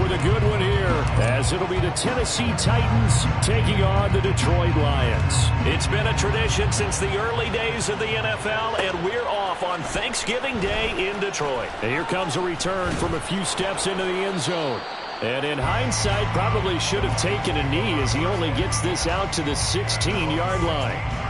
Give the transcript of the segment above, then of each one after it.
with a good one here, as it'll be the Tennessee Titans taking on the Detroit Lions. It's been a tradition since the early days of the NFL, and we're off on Thanksgiving Day in Detroit. And here comes a return from a few steps into the end zone. And in hindsight, probably should have taken a knee as he only gets this out to the 16-yard line.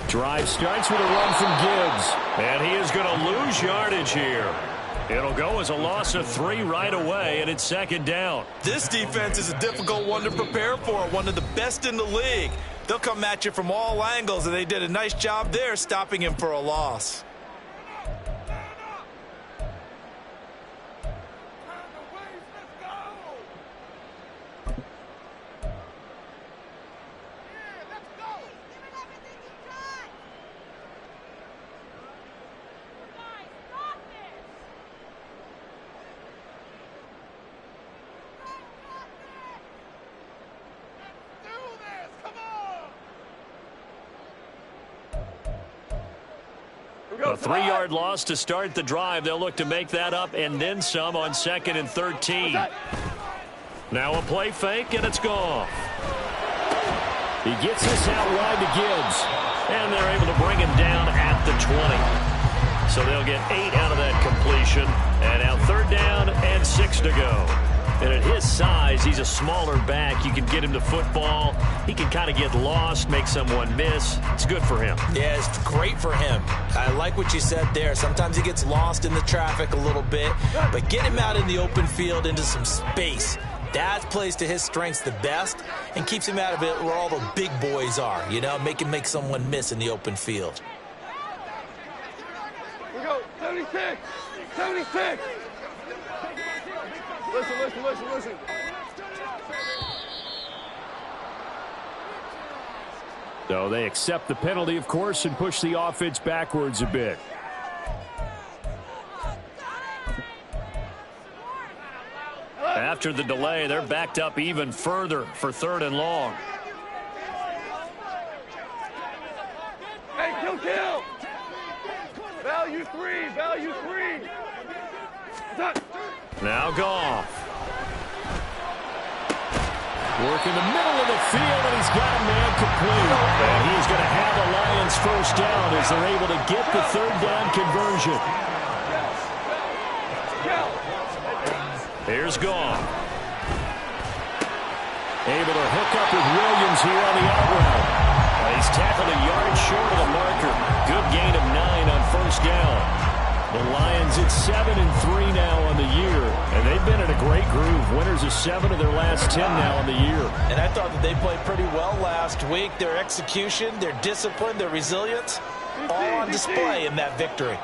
Drive starts with a run from Gibbs. And he is going to lose yardage here. It'll go as a loss of 3 right away, and it's second down. This defense is a difficult one to prepare for, one of the best in the league. They'll come at you from all angles, and they did a nice job there stopping him for a loss. A 3-yard loss to start the drive. They'll look to make that up and then some on 2nd and 13. Now a play fake, and it's gone. He gets this out wide to Gibbs. And they're able to bring him down at the 20. So they'll get 8 out of that completion. And now 3rd down and 6 to go. And at his size, he's a smaller back. You can get him to football. He can kind of get lost, make someone miss. It's good for him. Yeah, it's great for him. I like what you said there. Sometimes he gets lost in the traffic a little bit. But get him out in the open field into some space. That plays to his strengths the best and keeps him out of it where all the big boys are. You know, make him make someone miss in the open field. We go, 76, 76. Listen. So they accept the penalty, of course, and push the offense backwards a bit. After the delay, they're backed up even further for 3rd and long. Hey, kill. Value 3. Now Goff. Work in the middle of the field, and he's got a man complete. And he's going to have the Lions first down as they're able to get the 3rd down conversion. Here's Goff. Able to hook up with Williams here on the out route. He's tackled a yard short of the marker. Good gain of 9 on 1st down. The Lions at 7-3 now on the year, and they've been in a great groove. Winners of 7 of their last 10 now on the year. And I thought that they played pretty well last week. Their execution, their discipline, their resilience, all on display in that victory.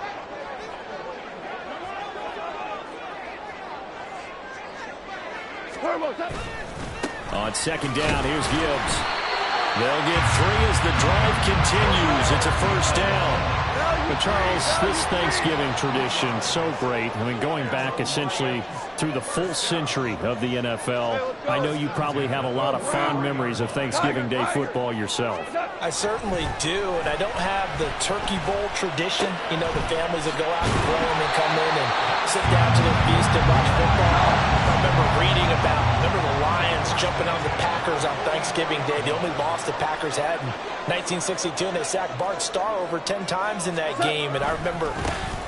On 2nd down, here's Gibbs. They'll get 3 as the drive continues. It's a 1st down. But, Charles, this Thanksgiving tradition, so great. I mean, going back essentially through the full century of the NFL, I know you probably have a lot of fond memories of Thanksgiving Day football yourself. I certainly do, and I don't have the Turkey Bowl tradition. You know, the families that go out and play and then come in and sit down to their feast and watch football. I remember reading about, the Lions jumping on the Packers on Thanksgiving Day. The only loss the Packers had in 1962, and they sacked Bart Starr over 10 times in that game. And I remember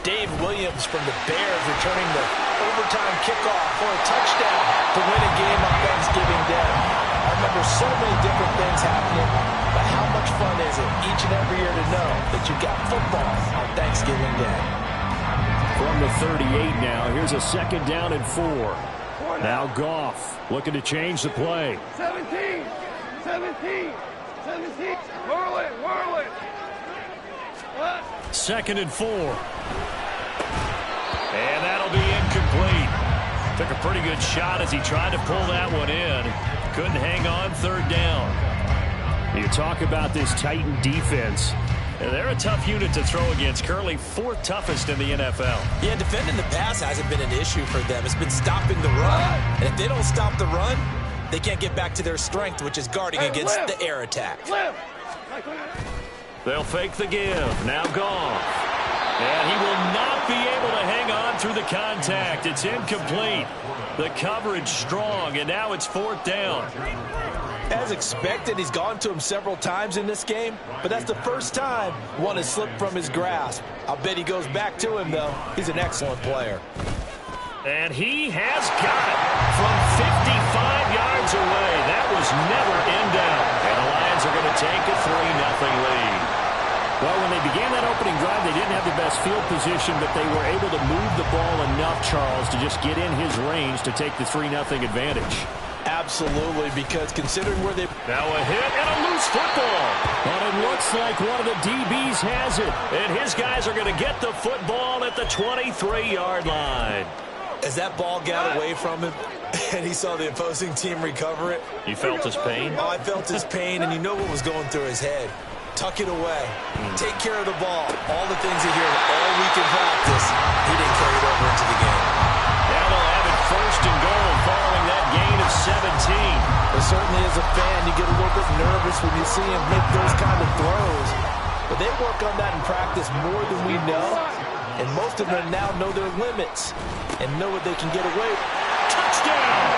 Dave Williams from the Bears returning the overtime kickoff for a touchdown to win a game on Thanksgiving Day. I remember so many different things happening, but how much fun is it each and every year to know that you've got football on Thanksgiving Day? From the 38 now, here's a 2nd down and 4. Now Goff looking to change the play. 17. Whirl it. 2nd and 4. Took a pretty good shot as he tried to pull that one in. Couldn't hang on third down. You talk about this Titan defense. They're a tough unit to throw against. Currently 4th toughest in the NFL. Yeah, defending the pass hasn't been an issue for them. It's been stopping the run. And if they don't stop the run, they can't get back to their strength, which is guarding against the air attack. They'll fake the give. Now gone. And he will not be able to hang on through the contact. It's incomplete. The coverage strong, and now it's 4th down. As expected, he's gone to him several times in this game, but that's the first time one has slipped from his grasp. I'll bet he goes back to him, though. He's an excellent player. And he has got it from 55 yards away. That was never in doubt. And the Lions are going to take a 3-0 lead. Well, when they began that opening drive, they didn't have the best field position, but they were able to move the ball enough, Charles, to just get in his range to take the 3-0 advantage. Absolutely, because considering where they... Now a hit and a loose football. And it looks like one of the DBs has it. And his guys are going to get the football at the 23-yard line. As that ball got away from him and he saw the opposing team recover it. You felt his pain? Oh, I felt his pain, and you know what was going through his head. Tuck it away. Take care of the ball. All the things he heard all week in practice, he didn't carry it over into the game. Now they'll have it 1st and goal following that gain of 17. But certainly as a fan, you get a little bit nervous when you see him make those kind of throws. But they work on that in practice more than we know. And most of them now know their limits and know what they can get away with. Touchdown!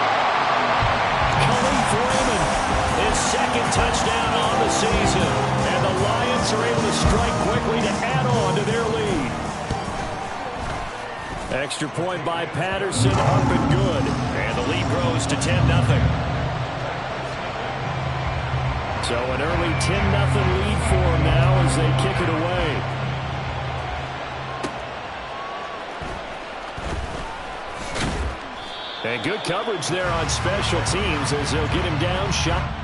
Khalif Raymond, his 2nd touchdown on the season. And the Lions are able to strike quickly to add on to their lead. Extra point by Patterson, up and good. And the lead grows to 10-0. So an early 10-0 lead for them now as they kick it away. And good coverage there on special teams as they'll get him down. Shot.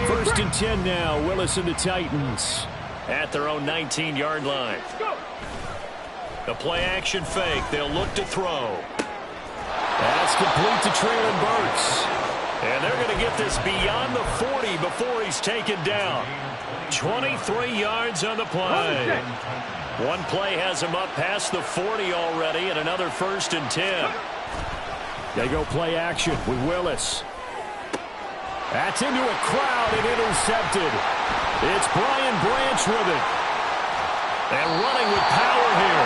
First and 10 now. Willis and the Titans at their own 19-yard line. The play action fake. They'll look to throw. That's complete to Traylon Burks. And they're going to get this beyond the 40 before he's taken down. 23 yards on the play. One play has him up past the 40 already, and another 1st and 10. They go play action with Willis. That's into a crowd and intercepted. It's Brian Branch with it. And running with power here.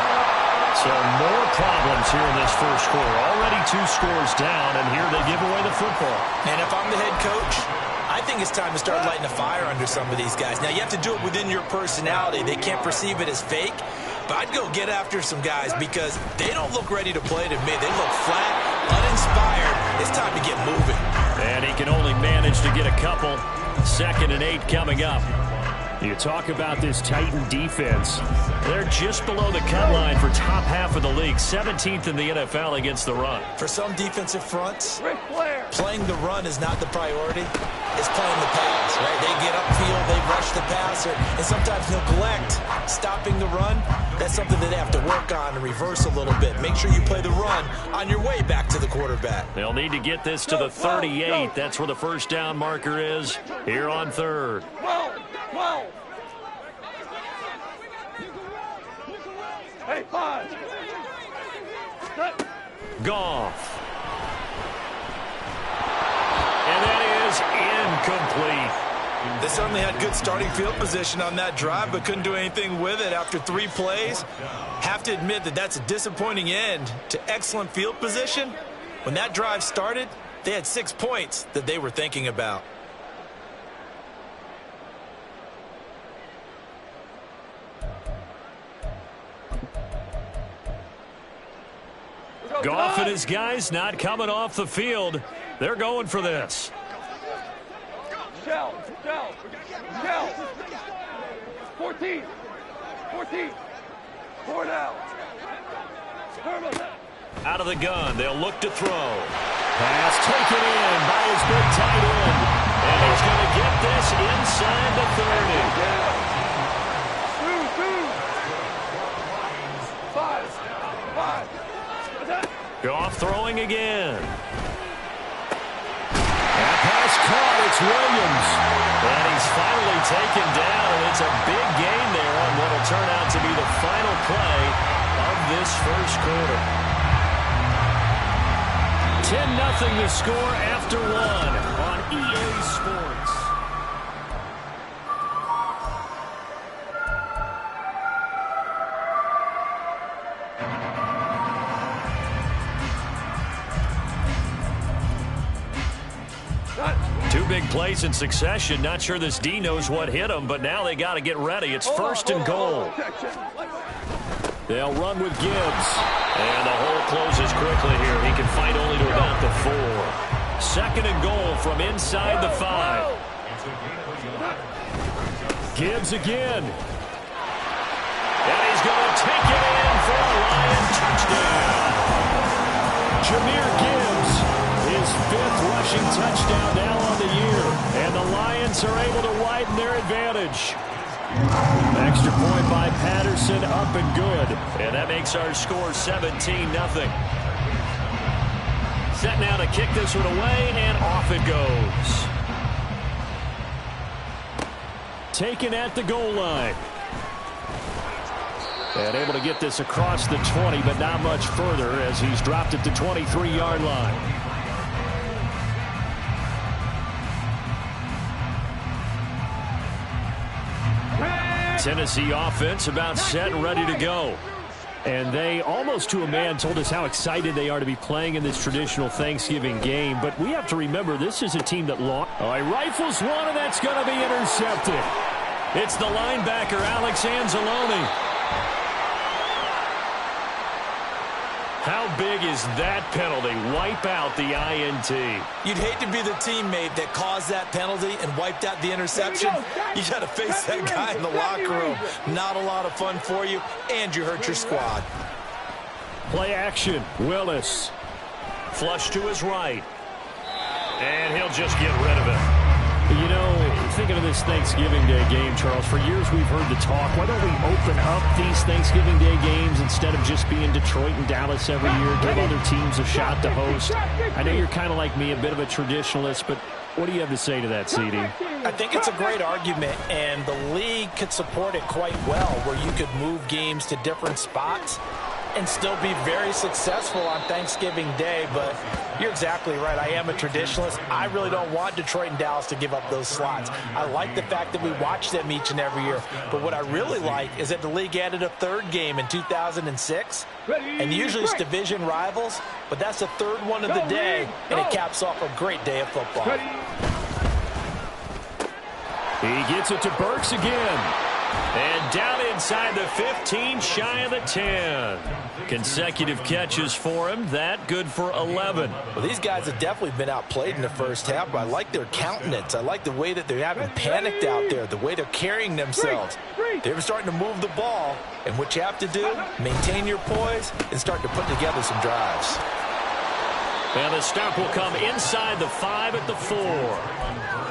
So more problems here in this first quarter. Already 2 scores down, and here they give away the football. And if I'm the head coach, I think it's time to start lighting a fire under some of these guys. Now, you have to do it within your personality. They can't perceive it as fake. But I'd go get after some guys because they don't look ready to play to me. They look flat, uninspired. It's time to get moving. And he can only manage to get a couple. 2nd and 8 coming up. You talk about this Titan defense. They're just below the cut line for top half of the league. 17th in the NFL against the run. For some defensive fronts, playing the run is not the priority. It's playing the pass, right? They get upfield, they rush the passer, and sometimes neglect stopping the run. That's something that they have to work on and reverse a little bit. Make sure you play the run on your way back to the quarterback. They'll need to get this to the 38. That's where the 1st down marker is here on 3rd. Hey, 5. Goff. And that is incomplete. They certainly had good starting field position on that drive, but couldn't do anything with it after 3 plays. Have to admit that that's a disappointing end to excellent field position. When that drive started, they had 6 points that they were thinking about. and his guys not coming off the field. They're going for this. Shell. 14. 4 down. Out of the gun, they'll look to throw. Pass taken in by his big tight end. And he's going to get this inside the 30. 2. Goff throwing again. That pass caught. It's Williams. And he's finally taken down, and it's a big gain there on what will turn out to be the final play of this first quarter. 10-0 the score after 1 on EA Sports. Two big plays in succession. Not sure this D knows what hit him, but now they got to get ready. It's first and goal. They'll run with Gibbs. And the hole closes quickly here. He can fight only to about the 4. Second and goal from inside the 5. Gibbs again. And he's going to take it in for a Lion touchdown. Jahmyr Gibbs, his 5th rushing touchdown now on the year. And the Lions are able to widen their advantage. Extra point by Patterson, up and good. And that makes our score 17-0. Set now to kick this one away, and off it goes. Taken at the goal line. And able to get this across the 20, but not much further as he's dropped at the 23-yard line. Tennessee offense about set and ready to go. And they, almost to a man, told us how excited they are to be playing in this traditional Thanksgiving game. But we have to remember, this is a team that lost. Oh, he rifles one, and that's going to be intercepted. It's the linebacker, Alex Anzalone. How big is that penalty? Wipe out the INT. You'd hate to be the teammate that caused that penalty and wiped out the interception. You got to face that guy in the locker room. Not a lot of fun for you, and you hurt your squad. Play action. Willis. Flush to his right. And he'll just get rid of it. You know, thinking of this Thanksgiving Day game, Charles, for years we've heard the talk, why don't we open up these Thanksgiving Day games instead of just being Detroit and Dallas every year, give other teams a shot to host? I know you're kind of like me, a bit of a traditionalist, but what do you have to say to that, CD? I think it's a great argument, and the league could support it quite well, where you could move games to different spots and still be very successful on Thanksgiving Day. But you're exactly right. I am a traditionalist. I really don't want Detroit and Dallas to give up those slots. I like the fact that we watch them each and every year. But what I really like is that the league added a third game in 2006. And usually it's division rivals, but that's the third one of the day, and it caps off a great day of football. He gets it to Burks again. And down inside the 15, shy of the 10. Consecutive catches for him. That good for 11. Well, these guys have definitely been outplayed in the first half, but I like their countenance. I like the way that they haven't panicked out there, the way they're carrying themselves. They're starting to move the ball, and what you have to do, maintain your poise and start to put together some drives. And the stop will come inside the 5 at the 4.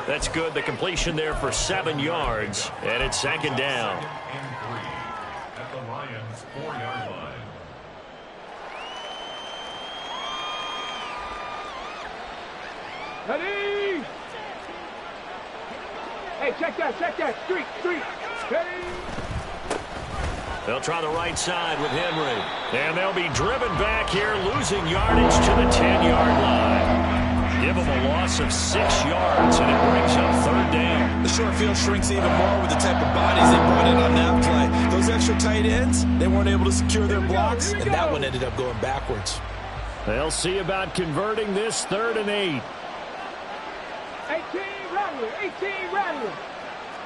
That's good. The completion there for 7 yards. And it's second down. At the Lions' 4-yard line. Ready? Hey, check that. Street. Ready? They'll try the right side with Henry. And they'll be driven back here, losing yardage to the 10-yard line. Give them a loss of 6 yards, and it brings up third down. The short field shrinks even more with the type of bodies they brought in on that play. Those extra tight ends, they weren't able to secure their blocks, and that one ended up going backwards. They'll see about converting this 3rd and 8. 18 Rattler.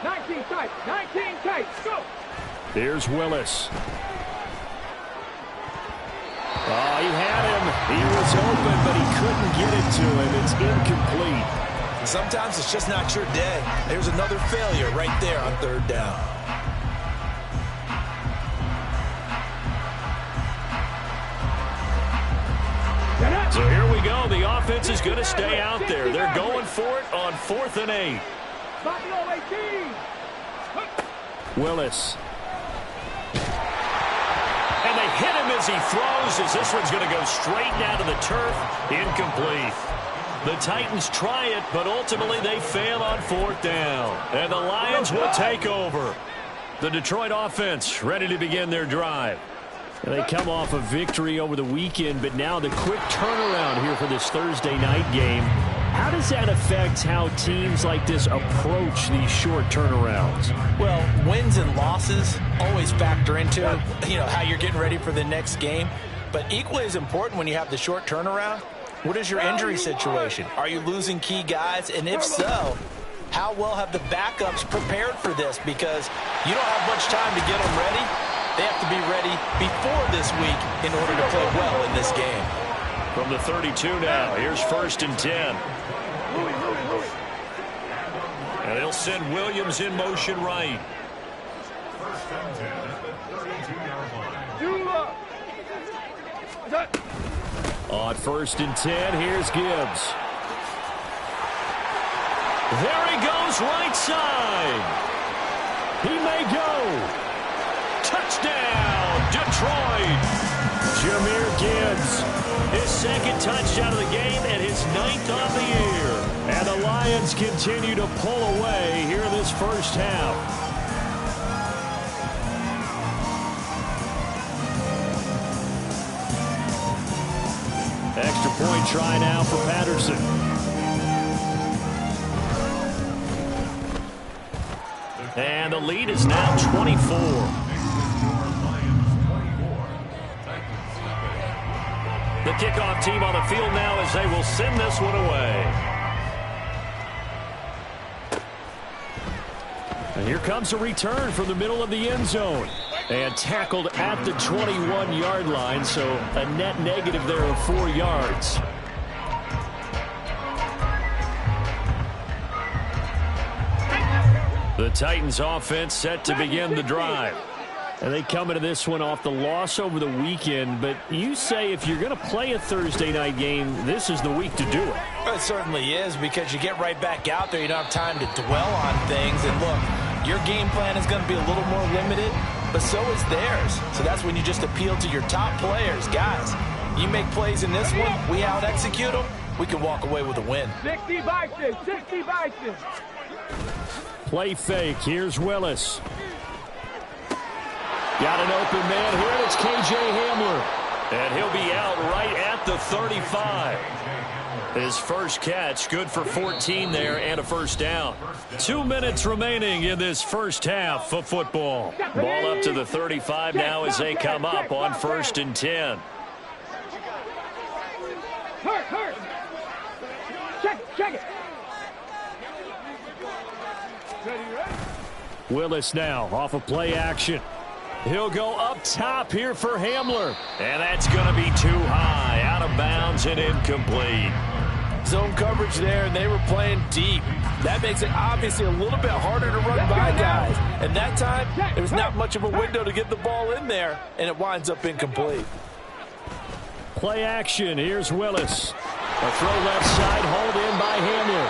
19 tight. Go. Here's Willis. Oh, he had him. He was open, but he couldn't get it to him. It's incomplete. Sometimes it's just not your day. There's another failure right there on third down. So here we go. The offense is going to stay out there. They're going for it on 4th and 8. Buffalo 18. Willis. And they hit him as he throws, as this one's going to go straight down to the turf. Incomplete. The Titans try it, but ultimately they fail on 4th down. And the Lions will take over. The Detroit offense ready to begin their drive. They come off a victory over the weekend, but now the quick turnaround here for this Thursday night game. How does that affect how teams like this approach these short turnarounds? Well, wins and losses always factor into, how you're getting ready for the next game. But equally as important when you have the short turnaround, what is your injury situation? Are you losing key guys? And if so, how well have the backups prepared for this? Because you don't have much time to get them ready. They have to be ready before this week in order to play well in this game. From the 32 now, here's 1st and 10. And they'll send Williams in motion right. First and 10 at the 32-yard line. On 1st and 10, here's Gibbs. There he goes, right side. He may go. Touchdown, Detroit. Jahmyr Gibbs. His 2nd touchdown of the game and his 9th on the year. And the Lions continue to pull away here in this first half. Extra point try now for Patterson. And the lead is now 24. The kickoff team on the field now as they will send this one away. And here comes a return from the middle of the end zone. And tackled at the 21-yard line, so a net negative there of 4 yards. The Titans offense set to begin the drive. And they come into this one off the loss over the weekend, but you say if you're going to play a Thursday night game, this is the week to do it. It certainly is, because you get right back out there. You don't have time to dwell on things. And look, your game plan is going to be a little more limited, but so is theirs. So that's when you just appeal to your top players. Guys, you make plays in this one, we out-execute them, we can walk away with a win. 60 Bison, 60 Bison. Play fake. Here's Willis. Got an open man here, and it's K.J. Hamler. And he'll be out right at the 35. His first catch, good for 14 there and a first down. 2 minutes remaining in this first half of football. Ball up to the 35 now as they come up on 1st and 10. Hurt. Check it. Ready? Willis now off of play action. He'll go up top here for Hamler. And that's going to be too high, out of bounds and incomplete. Zone coverage there, and they were playing deep. That makes it obviously a little bit harder to run by guys. And that time, there's not much of a window to get the ball in there, and it winds up incomplete. Play action. Here's Willis. A throw left side, hauled in by Hamler.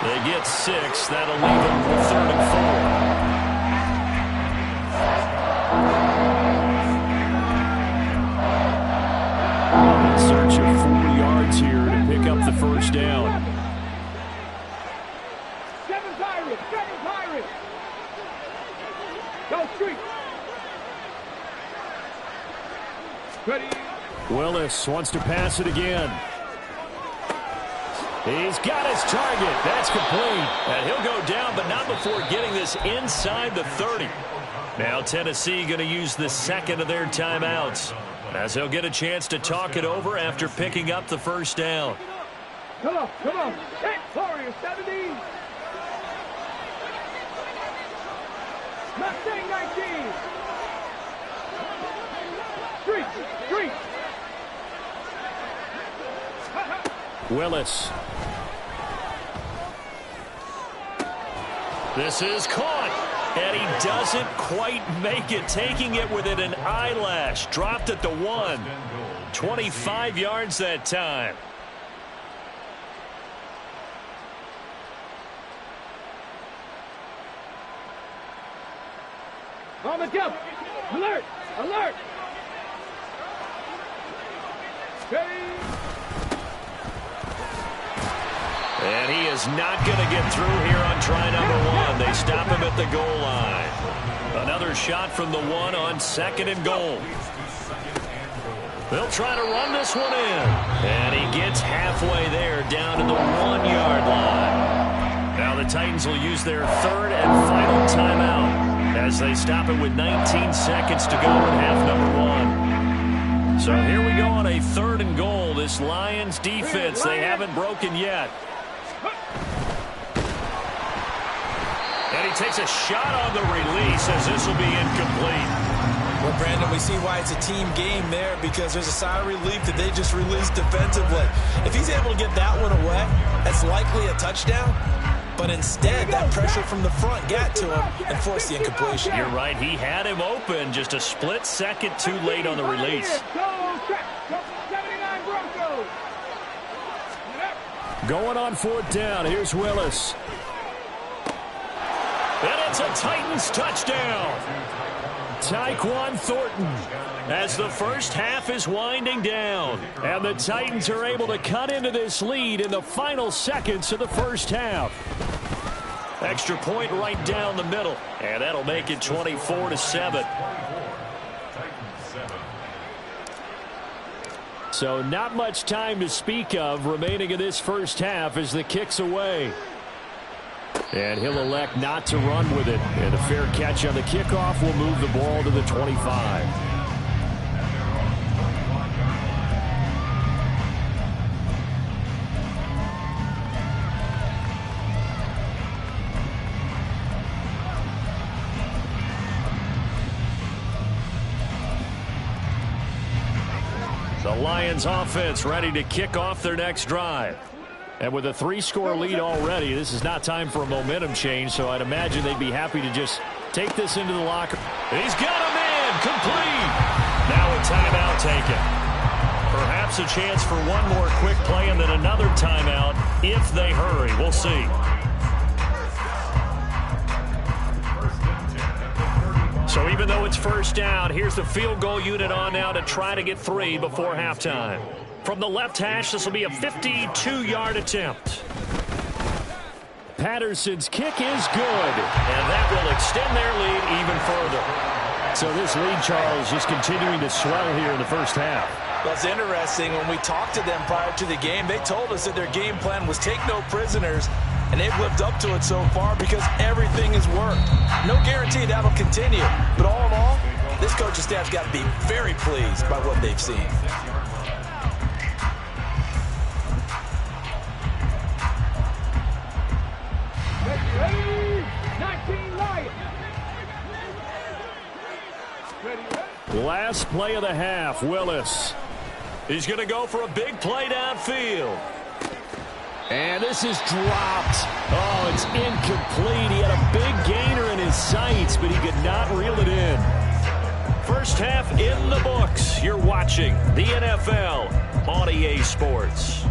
They get 6. That'll leave them with 3rd and 4. In search of 4 yards here to pick up the first down. 7 Pirates. Go street. Ready. Willis wants to pass it again. He's got his target. That's complete. And he'll go down, but not before getting this inside the 30. Now Tennessee going to use the 2nd of their timeouts, as they'll get a chance to talk it over after picking up the first down. Come on. Hey, Warriors, 70. Mustang 19. Street. Willis. This is caught. And he doesn't quite make it, taking it within an eyelash. Dropped at the 1. 25 yards that time. On the jump. Alert! Alert! Ready? And he is not going to get through here on try number 1. They stop him at the goal line. Another shot from the 1 on 2nd and goal. They'll try to run this one in. And he gets halfway there, down to the 1-yard line. Now the Titans will use their 3rd and final timeout as they stop it with 19 seconds to go in half number 1. So here we go on a 3rd and goal. This Lions defense, they haven't broken yet. And he takes a shot on the release as this will be incomplete. Well, Brandon, we see why it's a team game there, because there's a sigh of relief that they just released defensively. If he's able to get that one away, that's likely a touchdown. But instead, that pressure from the front got to him and forced the incompletion. You're right. He had him open, just a split second too late on the release. Going on 4th down. Here's Willis. And it's a Titans touchdown. Tyquan Thornton. As the first half is winding down. And the Titans are able to cut into this lead in the final seconds of the first half. Extra point right down the middle. And that'll make it 24-7. So not much time to speak of remaining in this first half as the kick's away. And he'll elect not to run with it. And a fair catch on the kickoff will move the ball to the 25. The Lions offense ready to kick off their next drive. And with a 3-score lead already, this is not time for a momentum change, so I'd imagine they'd be happy to just take this into the locker. He's got him in, complete. Now a timeout taken. Perhaps a chance for one more quick play and then another timeout if they hurry. We'll see. So even though it's first down, here's the field goal unit on now to try to get 3 before halftime. From the left hash, this will be a 52-yard attempt. Patterson's kick is good. And that will extend their lead even further. So this lead, Charles, just continuing to swell here in the first half. Well, it's interesting. When we talked to them prior to the game, they told us that their game plan was take no prisoners, and they've lived up to it so far because everything has worked. No guarantee that'll continue. But all in all, this coaching staff's got to be very pleased by what they've seen. Last play of the half, Willis. He's going to go for a big play downfield. And this is dropped. Oh, it's incomplete. He had a big gainer in his sights, but he could not reel it in. First half in the books. You're watching the NFL on EA Sports.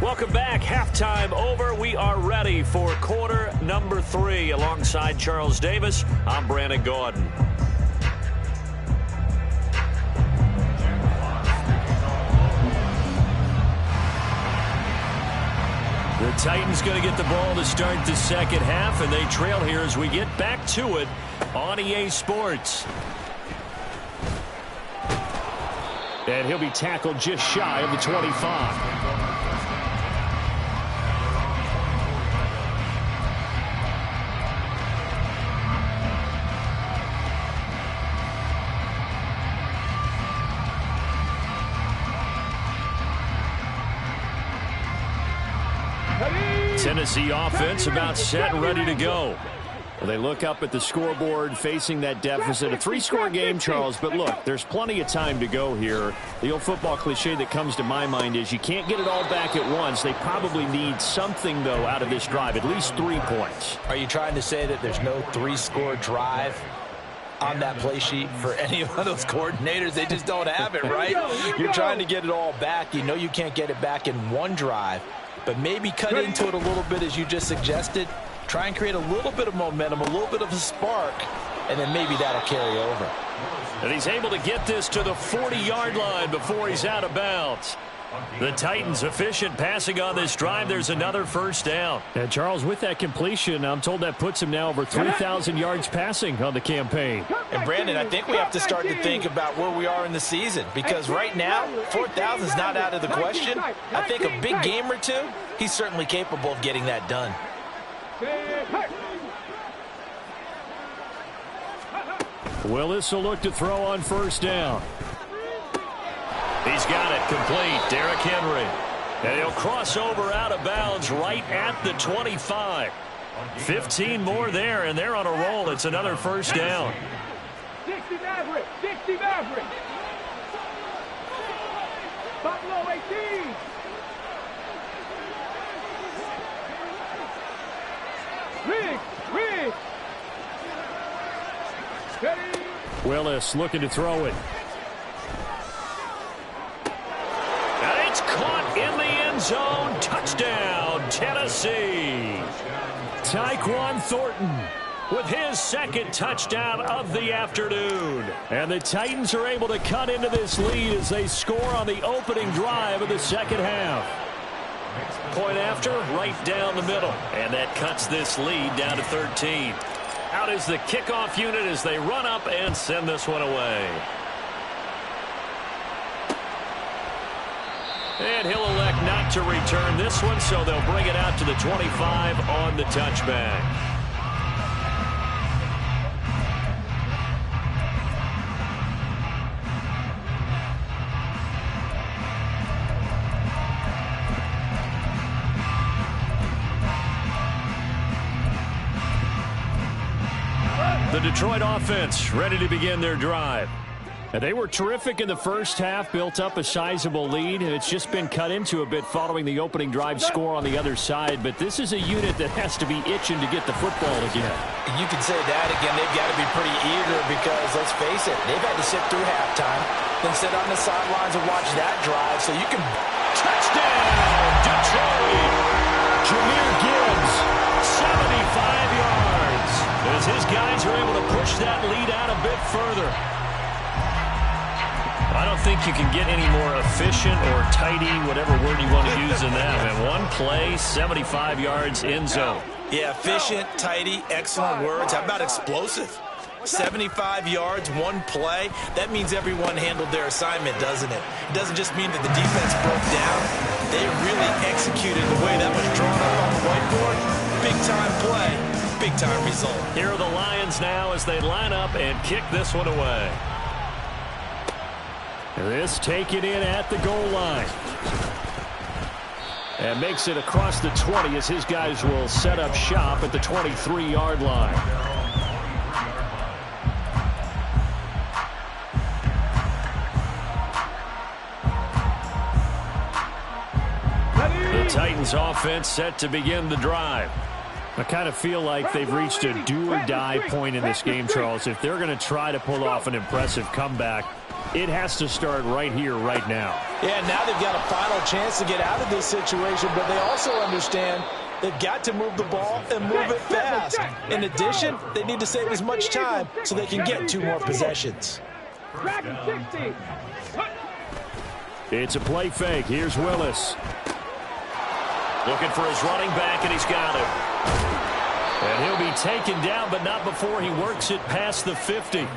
Welcome back. Halftime over. We are ready for quarter number 3. Alongside Charles Davis, I'm Brandon Gordon. The Titans going to get the ball to start the second half, and they trail here as we get back to it on EA Sports. And he'll be tackled just shy of the 25. Tennessee offense about set and ready to go. Well, they look up at the scoreboard facing that deficit. A 3-score game, Charles, but look, there's plenty of time to go here. The old football cliche that comes to my mind is you can't get it all back at once. They probably need something, though, out of this drive, at least 3 points. Are you trying to say that there's no 3-score drive on that play sheet for any of those coordinators? They just don't have it, right? You're trying to get it all back. You know you can't get it back in one drive, but maybe cut into it a little bit as you just suggested. Try and create a little bit of momentum, a little bit of a spark, and then maybe that'll carry over. And he's able to get this to the 40-yard line before he's out of bounds. The Titans efficient passing on this drive. There's another first down. And Charles, with that completion, I'm told that puts him now over 3,000 yards passing on the campaign. And Brandon, I think we have to start to think about where we are in the season, because right now 4,000 is not out of the question. I think a big game or two, he's certainly capable of getting that done. Willis will look to throw on first down. He's got it complete. Derrick Henry. And he'll cross over out of bounds right at the 25. 15 more there, and they're on a roll. It's another first down. 60 Maverick. 60 Maverick. Buffalo 18. Riggs. Willis looking to throw it. And it's caught in the end zone. Touchdown, Tennessee. Tyquan Thornton With his second touchdown of the afternoon. And the Titans are able to cut into this lead as they score on the opening drive of the second half. Point after, right down the middle. And that cuts this lead down to 13. Out is the kickoff unit as they run up and send this one away. And he'll elect not to return this one, so they'll bring it out to the 25 on the touchback. The Detroit offense ready to begin their drive. And they were terrific in the first half, built up a sizable lead, and it's just been cut into a bit following the opening drive score on the other side. But this is a unit that has to be itching to get the football again. You can say that again. They've got to be pretty eager because, let's face it, they've had to sit through halftime, then sit on the sidelines and watch that drive. So you can... Touchdown, Detroit! Jahmyr Gibbs, 75 yards. As his guys are able to push that lead out a bit further. I don't think you can get any more efficient or tidy, whatever word you want to use in that. And one play, 75 yards, end zone. Yeah, efficient, tidy, excellent words. How about explosive? 75 yards, one play. That means everyone handled their assignment, doesn't it? It doesn't just mean that the defense broke down. They really executed the way that was drawn up on the whiteboard. Big-time play, big-time result. Here are the Lions now as they line up and kick this one away. This taken in at the goal line. And makes it across the 20 as his guys will set up shop at the 23-yard line. The Titans offense set to begin the drive. I kind of feel like they've reached a do-or-die point in this game, Charles. If they're going to try to pull off an impressive comeback, it has to start right here, right now. Yeah, now they've got a final chance to get out of this situation, but they also understand they've got to move the ball and move it fast. In addition, they need to save as much time so they can get 2 more possessions. It's a play fake. Here's Willis. Looking for his running back, and he's got him. And he'll be taken down, but not before he works it past the 50.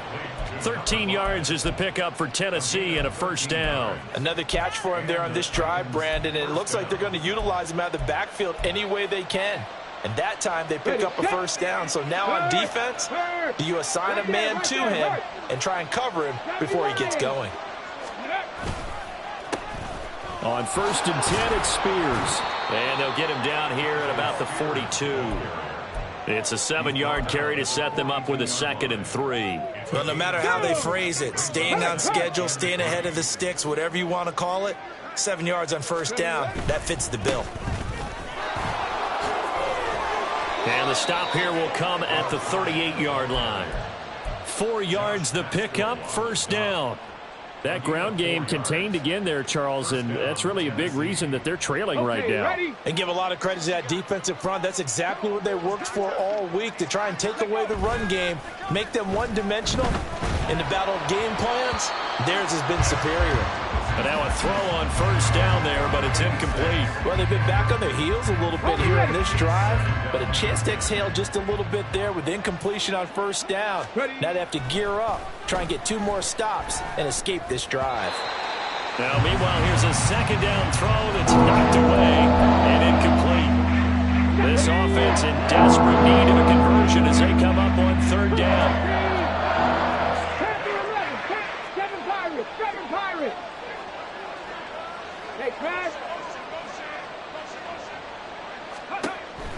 13 yards is the pickup for Tennessee and a first down. Another catch for him there on this drive, Brandon. And it looks like they're going to utilize him out of the backfield any way they can. And that time they pick up a first down. So now on defense, do you assign a man to him and try and cover him before he gets going? On 1st and 10, it's Spears. And they'll get him down here at about the 42. It's a 7-yard carry to set them up with a 2nd and 3. Well, no matter how they phrase it, staying on schedule, staying ahead of the sticks, whatever you want to call it, 7 yards on first down, that fits the bill. And the stop here will come at the 38-yard line. 4 yards the pickup, first down. That ground game contained again there, Charles, and that's really a big reason that they're trailing right now. And give a lot of credit to that defensive front. That's exactly what they worked for all week, to try and take away the run game, make them one-dimensional. In the battle of game plans, theirs has been superior. But now a throw on first down there, but it's incomplete. Well, they've been back on their heels a little bit here on this drive, but a chance to exhale just a little bit there with incompletion on first down. Now they have to gear up, try and get 2 more stops, and escape this drive. Now, meanwhile, here's a 2nd down throw that's knocked away and incomplete. This offense in desperate need of a conversion as they come up on 3rd down.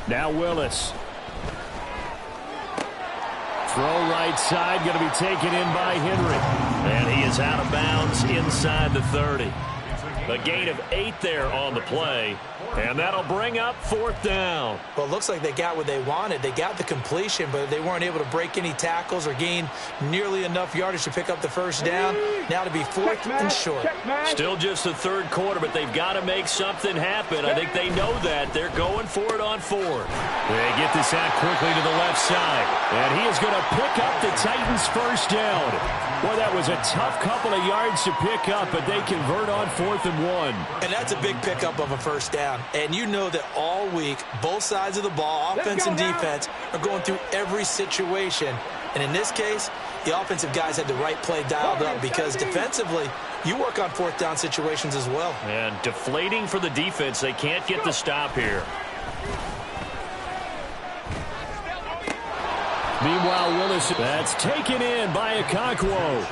Now Willis. Throw right side, going to be taken in by Henry. And he is out of bounds inside the 30. A gain of 8 there on the play. And that'll bring up 4th down. Well, it looks like they got what they wanted. They got the completion, but they weren't able to break any tackles or gain nearly enough yardage to pick up the first down. Now to be 4th and short. Still just the 3rd quarter, but they've got to make something happen. I think they know that. They're going for it on 4th. They get this out quickly to the left side. And he is going to pick up the Titans' first down. Boy, that was a tough couple of yards to pick up, but they convert on 4th and 1. And that's a big pickup of a first down. And you know that all week, both sides of the ball, offense and defense, are going through every situation. And in this case, the offensive guys had the right play dialed up, because defensively, you work on 4th down situations as well. And deflating for the defense. They can't get the stop here. Meanwhile, Willis, that's taken in by Okonkwo.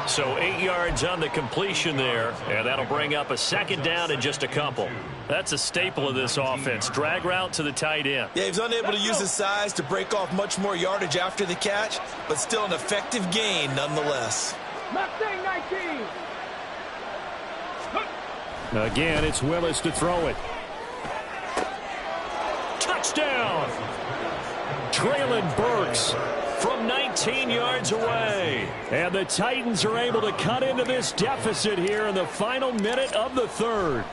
So 8 yards on the completion there, and that'll bring up a 2nd down in just a couple. That's a staple of this offense. Drag route to the tight end. Yeah, he's unable to use his size to break off much more yardage after the catch, but still an effective gain nonetheless. Mustang 19. Again, it's Willis to throw it. Touchdown! Traylon Burks from 19 yards away. And the Titans are able to cut into this deficit here in the final minute of the 3rd.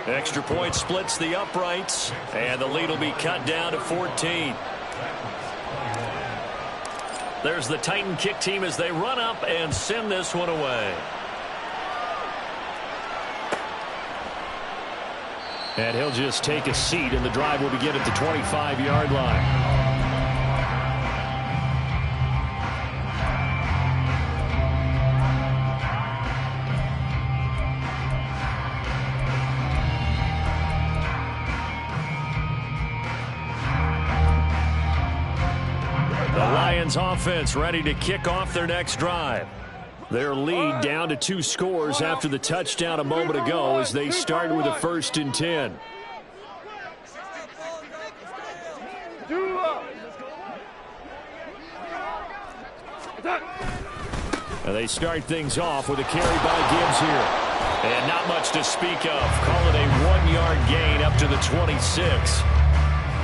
Extra point splits the uprights, and the lead will be cut down to 14. There's the Titan kick team as they run up and send this one away. And he'll just take a seat, and the drive will begin at the 25-yard line. The Lions offense ready to kick off their next drive. Their lead down to 2 scores after the touchdown a moment ago as they start with a 1st and 10. And they start things off with a carry by Gibbs here. And not much to speak of. Call it a 1-yard gain up to the 26.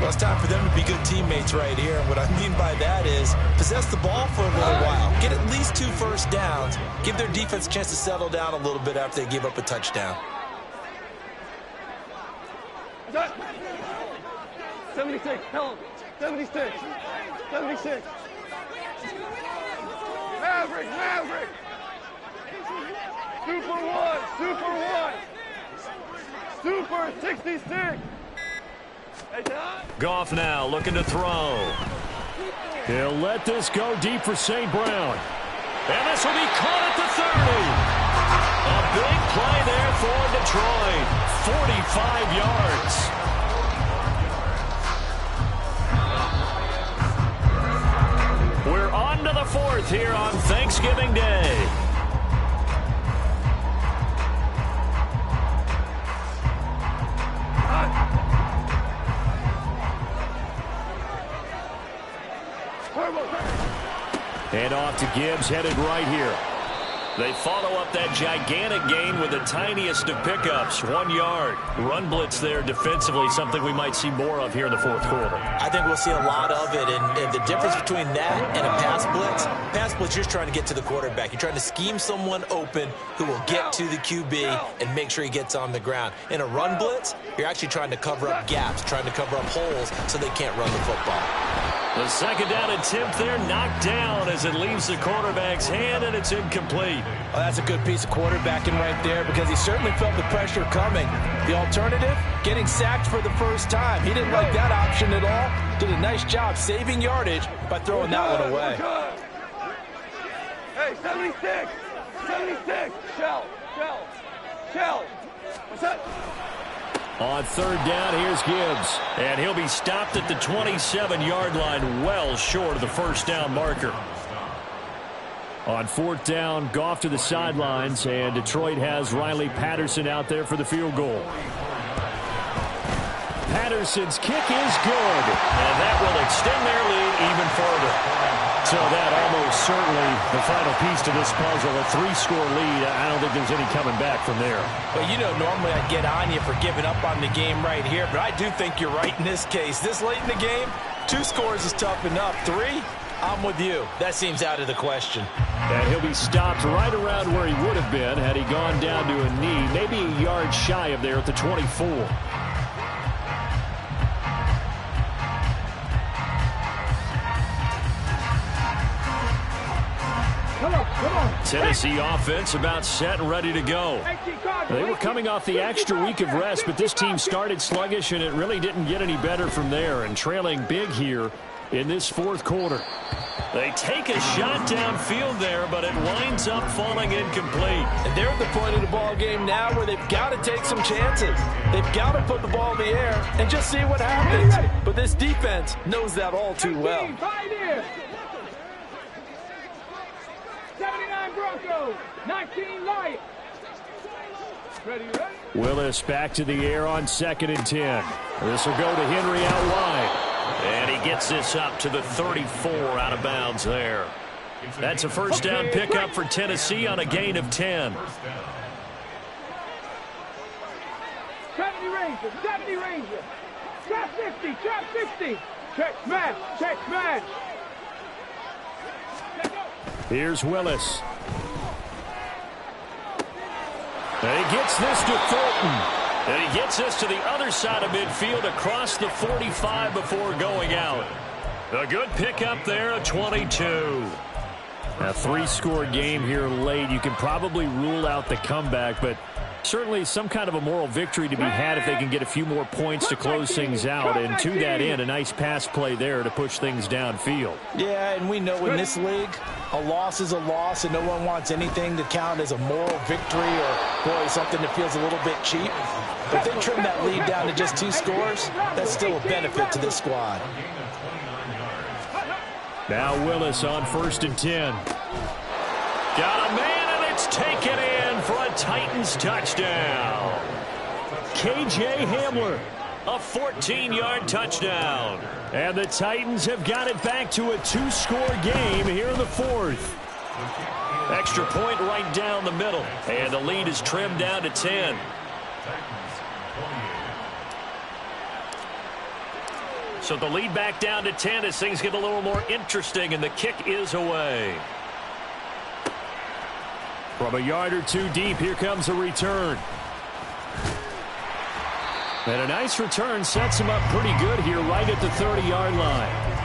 Well, it's time for them to be good teammates right here. And what I mean by that is possess the ball for a little while. Get at least 2 first downs. Give their defense a chance to settle down a little bit after they give up a touchdown. 76, help. 76. 76. Maverick. Super 66. Goff now looking to throw. He'll let this go deep for St. Brown. And this will be caught at the 30. A big play there for Detroit. 45 yards. We're on to the 4th here on Thanksgiving Day. And off to Gibbs, headed right here. They follow up that gigantic gain with the tiniest of pickups, 1 yard. Run blitz there defensively, something we might see more of here in the fourth quarter. I think we'll see a lot of it, and the difference between that and a pass blitz, you're just trying to get to the quarterback. You're trying to scheme someone open who will get to the QB and make sure he gets on the ground. In a run blitz, you're actually trying to cover up gaps, trying to cover up holes so they can't run the football. The second down attempt there knocked down as it leaves the quarterback's hand, and it's incomplete. Well, that's a good piece of quarterbacking right there because he certainly felt the pressure coming. The alternative, getting sacked for the first time. He didn't like that option at all. Did a nice job saving yardage by throwing that one away. Hey, 76! 76! Shell! What's up? On third down, here's Gibbs. And he'll be stopped at the 27-yard line, well short of the first down marker. On fourth down, Goff to the sidelines, and Detroit has Riley Patterson out there for the field goal. Patterson's kick is good. And that will extend their lead even further. So that almost certainly the final piece to this puzzle, a 3-score lead. I don't think there's any coming back from there. Well, you know, normally I'd get on you for giving up on the game right here, but I do think you're right in this case. This late in the game, 2 scores is tough enough. 3, I'm with you. That seems out of the question. And he'll be stopped right around where he would have been had he gone down to a knee, maybe a yard shy of there at the 24. Tennessee offense about set and ready to go. They were coming off the extra week of rest, but this team started sluggish, and it really didn't get any better from there, and trailing big here in this fourth quarter. They take a shot downfield there, but it winds up falling incomplete. And they're at the point of the ball game now where they've got to take some chances. They've got to put the ball in the air and just see what happens. But this defense knows that all too well. 79 Broncos, 19 Lions. Ready? Willis back to the air on 2nd and 10. This will go to Henry out wide. And he gets this up to the 34 out of bounds there. That's a first down pickup for Tennessee on a gain of 10. 70 Rangers. Trap 50. Check man. Here's Willis. And he gets this to Thornton. And he gets this to the other side of midfield across the 45 before going out. A good pickup there, a 22. A 3-score game here late. You can probably rule out the comeback, but certainly some kind of a moral victory to be had if they can get a few more points to close things out. And to that end, a nice pass play there to push things downfield. Yeah, and we know in this league, a loss is a loss, and no one wants anything to count as a moral victory or, boy, something that feels a little bit cheap. But if they trim that lead down to just 2 scores, that's still a benefit to this squad. Now Willis on 1st and 10. Got a man, and it's taken in for a Titans touchdown. K.J. Hamler. A 14-yard touchdown. And the Titans have got it back to a 2-score game here in the 4th. Extra point right down the middle. And the lead is trimmed down to 10. So the lead back down to 10 as things get a little more interesting, and the kick is away. From a yard or 2 deep, here comes a return. And a nice return sets him up pretty good here right at the 30-yard line.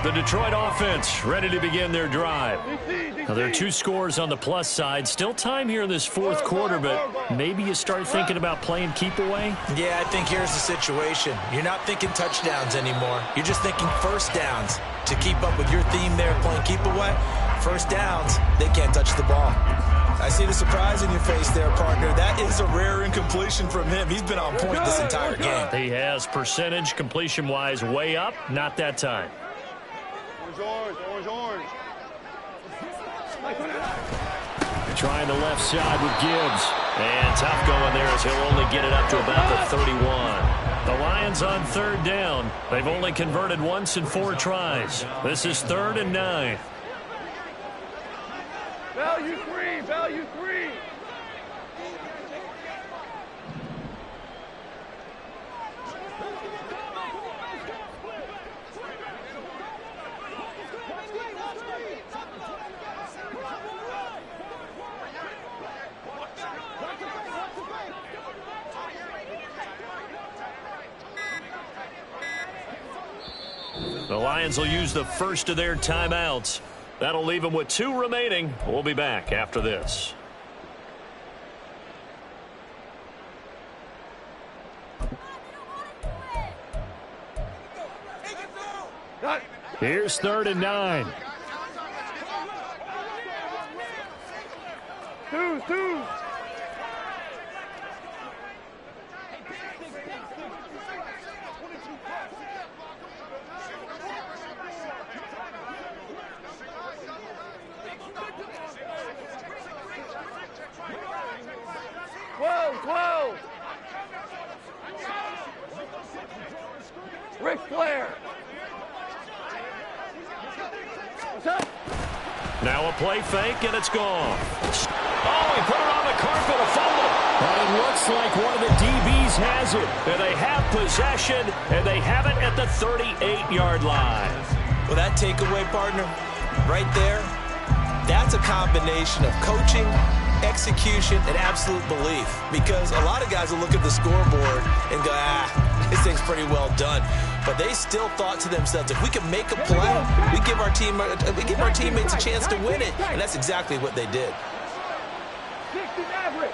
The Detroit offense ready to begin their drive. Now, there are 2 scores on the plus side. Still time here in this 4th quarter, but maybe you start thinking about playing keep away? Yeah, I think here's the situation. You're not thinking touchdowns anymore. You're just thinking first downs. To keep up with your theme there, playing keep away, first downs, they can't touch the ball. I see the surprise in your face there, partner. That is a rare incompletion from him. He's been on point this entire game. He has percentage completion-wise way up. Not that time. Orange. trying the left side with Gibbs. And tough going there as he'll only get it up to about the 31. The Lions on third down. They've only converted once in 4 tries. This is 3rd and 9. Value 3, value 3. The Lions will use the first of their timeouts. That'll leave them with 2 remaining. We'll be back after this. Here's 3rd and 9. 2. Whoa! Ric Flair! Now a play fake, and it's gone. Oh, he put it on the carpet, a fumble. But it looks like one of the DBs has it. And they have possession, and they have it at the 38-yard line. Well, that takeaway, partner, right there, that's a combination of coaching, execution, and absolute belief. Because a lot of guys will look at the scoreboard and go, this thing's pretty well done. But they still thought to themselves, if we can make a play, we give our teammates a chance to win it. And that's exactly what they did. 60 Maverick.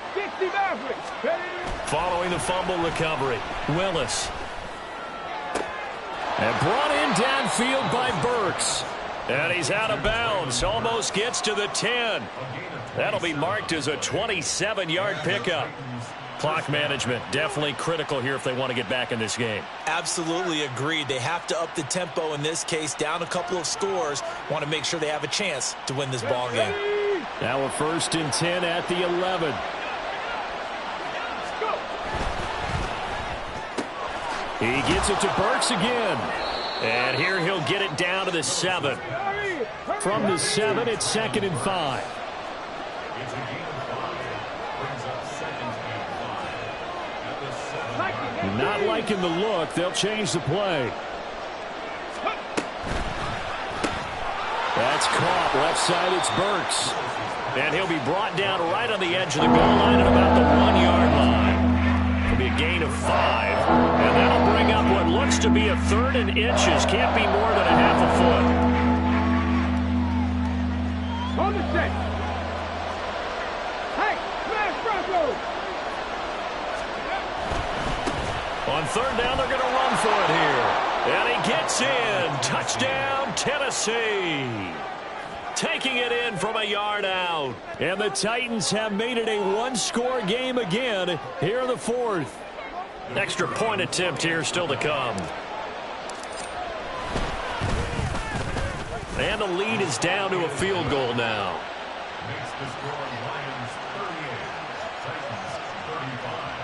Following the fumble recovery, Willis. And brought in downfield by Burks. And he's out of bounds. Almost gets to the 10. That'll be marked as a 27-yard pickup. Clock management definitely critical here if they want to get back in this game. Absolutely agreed. They have to up the tempo in this case, down a couple of scores. Want to make sure they have a chance to win this ball game. Now a 1st and 10 at the 11. He gets it to Burks again. And here he'll get it down to the 7. From the 7, it's 2nd and 5. Not liking the look. They'll change the play. That's caught. Left side, it's Burks. And he'll be brought down right on the edge of the goal line at about the 1-yard line. It'll be a gain of 5. And that'll bring up what looks to be a 3rd and inches. Can't be more than a half a foot. On the 6. Hey, smash Broncos! On 3rd down, they're going to run for it here. And he gets in. Touchdown, Tennessee. Taking it in from a yard out. And the Titans have made it a 1-score game again here in the 4th. Extra point attempt here still to come. And the lead is down to a field goal now. Makes the score Lions 38, Titans 35.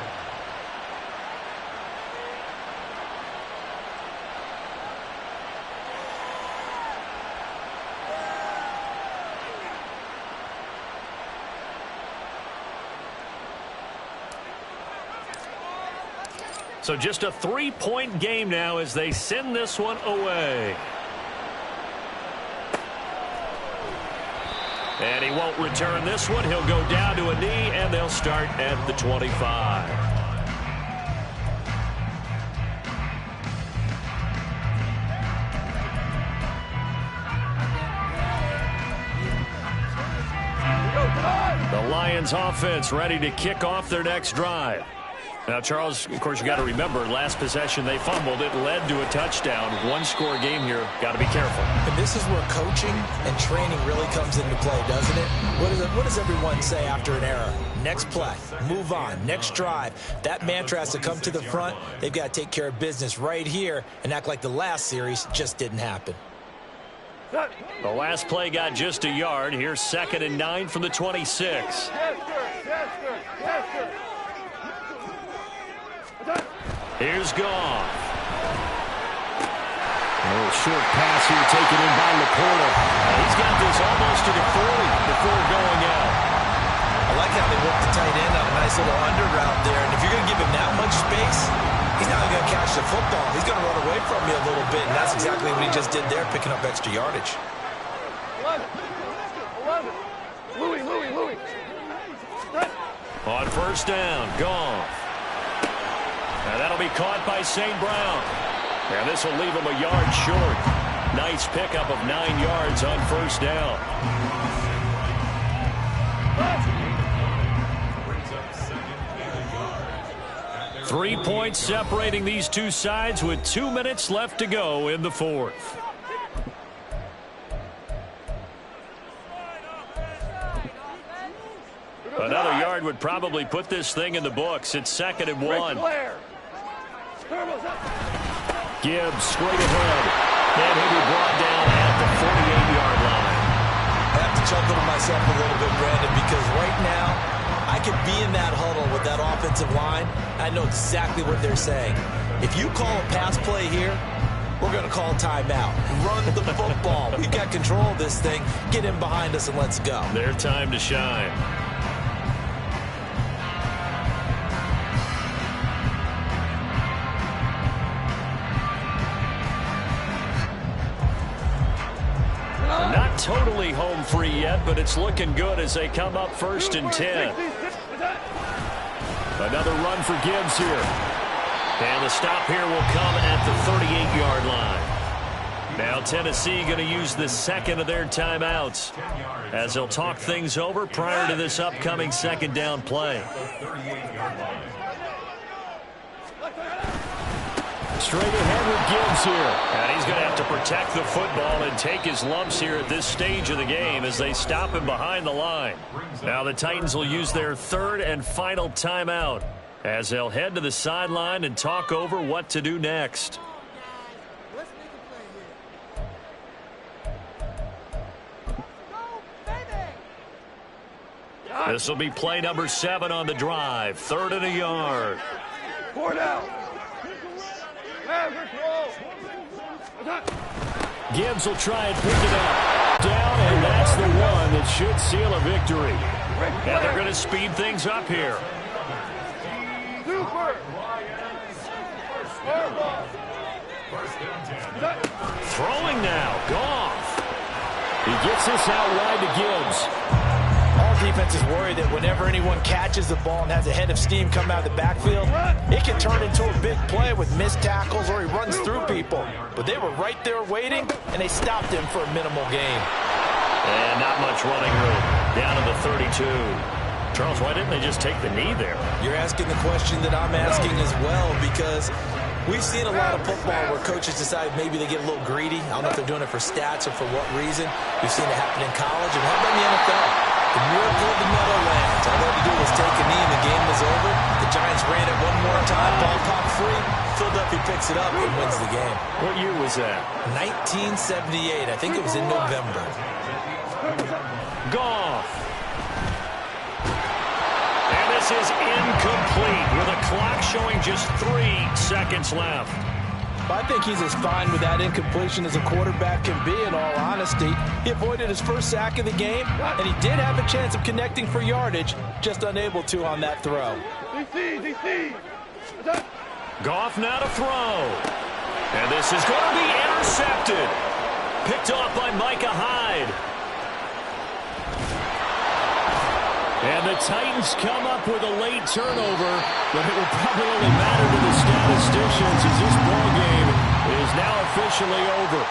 So just a 3-point game now as they send this one away. And he won't return this one. He'll go down to a knee, and they'll start at the 25. The Lions offense ready to kick off their next drive. Now, Charles, of course, you got to remember, last possession they fumbled. It led to a touchdown. 1-score game here. Got to be careful. And this is where coaching and training really comes into play, doesn't it? What does everyone say after an error? Next play, move on, next drive. That mantra has to come to the front. They've got to take care of business right here and act like the last series just didn't happen. The last play got just a yard. Here's 2nd and 9 from the 26. Yes, sir. Yes, sir. Yes, sir. Here's Goff. A little short pass here taken in by Laporta. He's got this almost to the 40 before going out. I like how they work the tight end on a nice little under route there. And if you're going to give him that much space, he's not going to catch the football. He's going to run away from you a little bit, and that's exactly what he just did there, picking up extra yardage. 11. Louis. On 1st down, Goff. And that'll be caught by St. Brown. And this will leave him a yard short. Nice pickup of 9 yards on 1st down. 3 points separating these two sides with 2 minutes left to go in the 4th. Another yard would probably put this thing in the books. It's 2nd and 1. Gibbs straight ahead. And he'll be brought down at the 48-yard line. I have to chuckle to myself a little bit, Brandon, because right now I could be in that huddle with that offensive line. I know exactly what they're saying. If you call a pass play here, we're going to call timeout. Run the football. We've got control of this thing. Get in behind us and let's go. Their time to shine. Not totally home free yet, but it's looking good as they come up 1st and 10. Another run for Gibbs here. And the stop here will come at the 38-yard line. Now Tennessee going to use the 2nd of their timeouts as they'll talk things over prior to this upcoming 2nd down play. Straight ahead with Gibbs here. And he's going to have to protect the football and take his lumps here at this stage of the game as they stop him behind the line. Now the Titans will use their 3rd and final timeout as they'll head to the sideline and talk over what to do next. This will be play number 7 on the drive. 3rd and a yard. 4 down. Gibbs will try and pick it up. Down, and that's the one that should seal a victory. And they're going to speed things up here. Throwing now. Goff. He gets this out wide to Gibbs. All defense is worried that whenever anyone catches the ball and has a head of steam come out of the backfield, it can turn into a big play with missed tackles or he runs through people. But they were right there waiting, and they stopped him for a minimal gain. And not much running room. Down to the 32. Charles, why didn't they just take the knee there? You're asking the question that I'm asking as well, because we've seen a lot of football where coaches decide maybe they get a little greedy. I don't know if they're doing it for stats or for what reason. We've seen it happen in college, and how about in the NFL? The miracle of the Meadowlands. All they had to do was take a knee and the game was over. The Giants ran it one more time. Ball popped free. Philadelphia picks it up and wins the game. What year was that? 1978. I think it was in November. Goff. And this is incomplete with a clock showing just 3 seconds left. I think he's as fine with that incompletion as a quarterback can be, in all honesty. He avoided his first sack of the game, and he did have a chance of connecting for yardage, just unable to on that throw. DC. Goff now to throw. And this is going to be intercepted. Picked off by Micah Hyde. And the Titans come up with a late turnover, but it will probably only matter to the statisticians as this ball game is now officially over.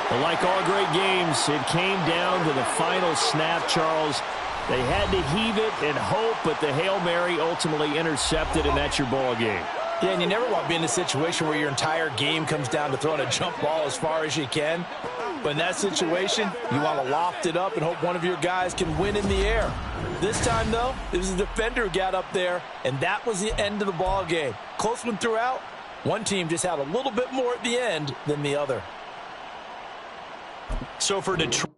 But like all great games, it came down to the final snap, Charles. They had to heave it and hope, but the Hail Mary ultimately intercepted, and that's your ball game. Yeah, and you never want to be in a situation where your entire game comes down to throwing a jump ball as far as you can. But in that situation, you want to loft it up and hope one of your guys can win in the air. This time, though, it was the defender who got up there, and that was the end of the ball game. Close one throughout. One team just had a little bit more at the end than the other. So for Detroit,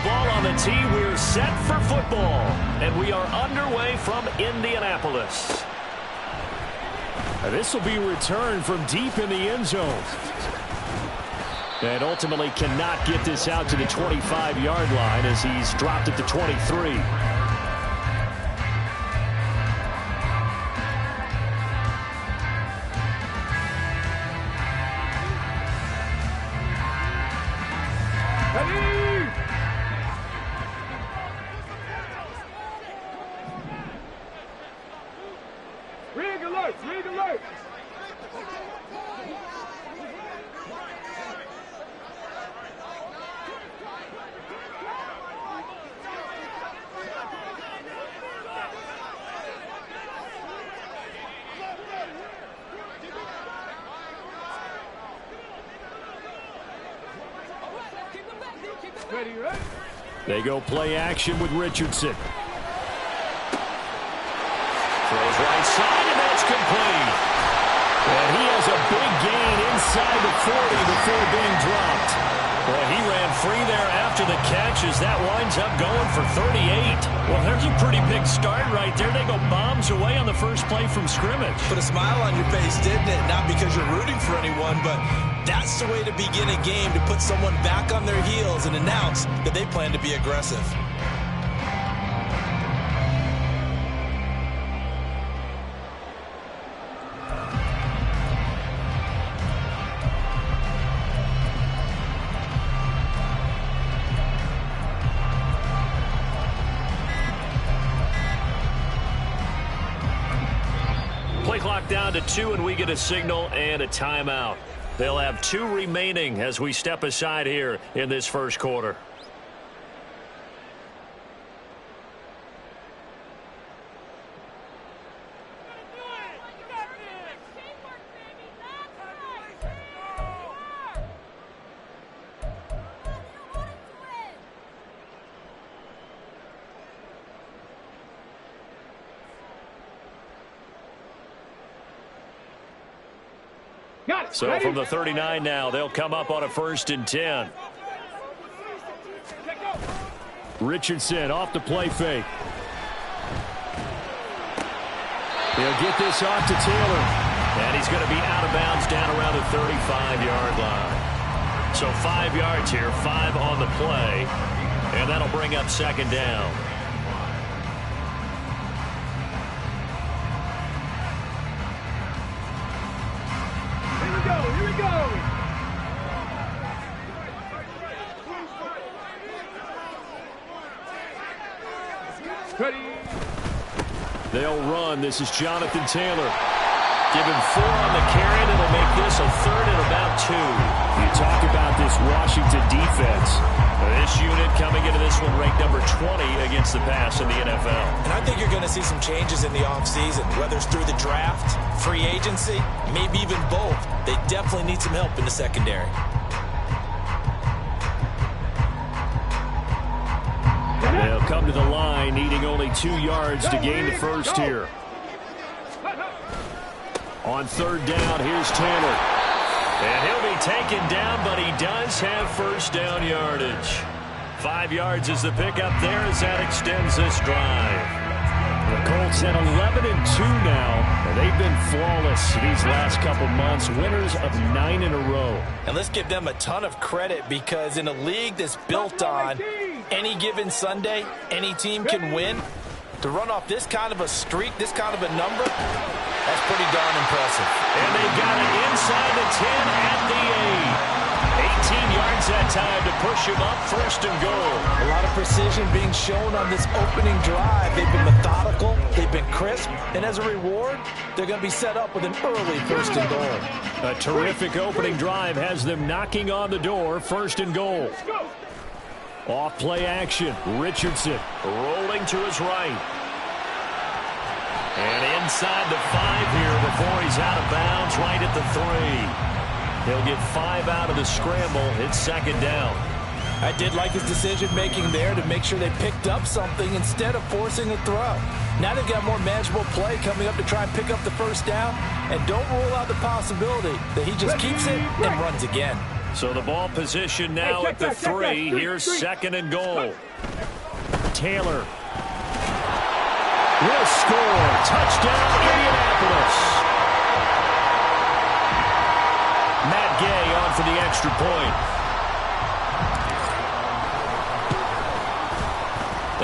ball on the tee. We're set for football. And we are underway from Indianapolis. This will be returned from deep in the end zone. And ultimately cannot get this out to the 25-yard line as he's dropped it to 23. Rig alert! Rig alert! Ready, right? They go play action with Richardson. Throws right side, and that's complete. And he has a big gain inside the 40 before being dropped. Boy, he ran free there after the catch as that winds up going for 38. Well, there's a pretty big start right there. They go bombs away on the first play from scrimmage. Put a smile on your face, didn't it? Not because you're rooting for anyone, but that's the way to begin a game, to put someone back on their heels and announce that they plan to be aggressive. Play clock down to 2, and we get a signal and a timeout. They'll have 2 remaining as we step aside here in this first quarter. So from the 39 now, they'll come up on a 1st and 10. Richardson off the play fake. He'll get this off to Taylor. And he's going to be out of bounds down around the 35-yard line. So 5 yards here, 5 on the play. And that'll bring up 2nd down. Here we go! Ready? They'll run. This is Jonathan Taylor. Give him 4 on the carry, and it'll make this a 3rd and about 2. You talk about this Washington defense. This unit coming into this one ranked number 20 against the pass in the NFL. And I think you're going to see some changes in the offseason, whether it's through the draft, free agency, maybe even both. They definitely need some help in the secondary. They'll come to the line, needing only 2 yards to gain the first here. On 3rd down, here's Taylor. And he'll be taken down, but he does have 1st down yardage. 5 yards is the pickup there as that extends this drive. The Colts at 11-2 now, and they've been flawless these last couple months, winners of 9 in a row. And let's give them a ton of credit, because in a league that's built on any given Sunday, any team can win. To run off this kind of a streak, this kind of a number, that's pretty darn impressive. And they've got it inside the 10 at the 8. 18 yards that time to push him up, 1st and goal. A lot of precision being shown on this opening drive. They've been methodical, they've been crisp, and as a reward, they're going to be set up with an early 1st and goal. A terrific opening drive has them knocking on the door, 1st and goal. Off play action, Richardson rolling to his right. And inside the 5 here before he's out of bounds, right at the 3. He'll get 5 out of the scramble. It's 2nd down. I did like his decision-making there to make sure they picked up something instead of forcing a throw. Now they've got more manageable play coming up to try and pick up the 1st down. And don't rule out the possibility that he just keeps it and runs again. So the ball position now at the 3. Here's second and goal. Taylor will score. Touchdown, Indianapolis. Matt Gay on for the extra point.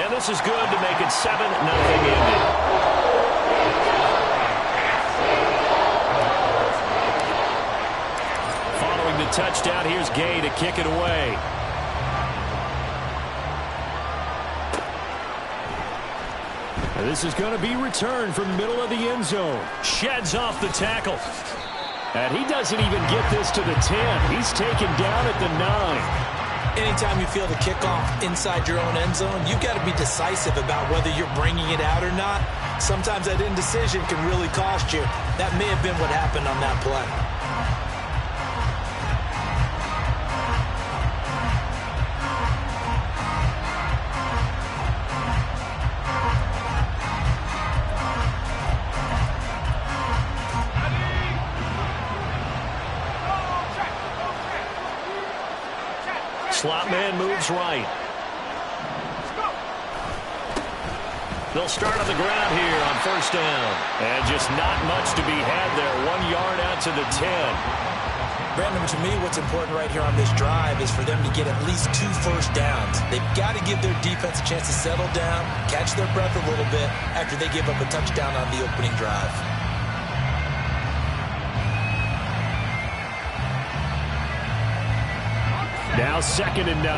And this is good to make it 7-0 Indy. The touchdown. Here's Gay to kick it away. And this is going to be returned from the middle of the end zone. Sheds off the tackle. And he doesn't even get this to the 10. He's taken down at the 9. Anytime you feel the kickoff inside your own end zone, you've got to be decisive about whether you're bringing it out or not. Sometimes that indecision can really cost you. That may have been what happened on that play. Slot man moves right. They'll start on the ground here on first down. And just not much to be had there. 1 yard out to the 10. Brandon, to me, what's important right here on this drive is for them to get at least 2 first downs. They've got to give their defense a chance to settle down, catch their breath a little bit after they give up a touchdown on the opening drive. Now second and 9.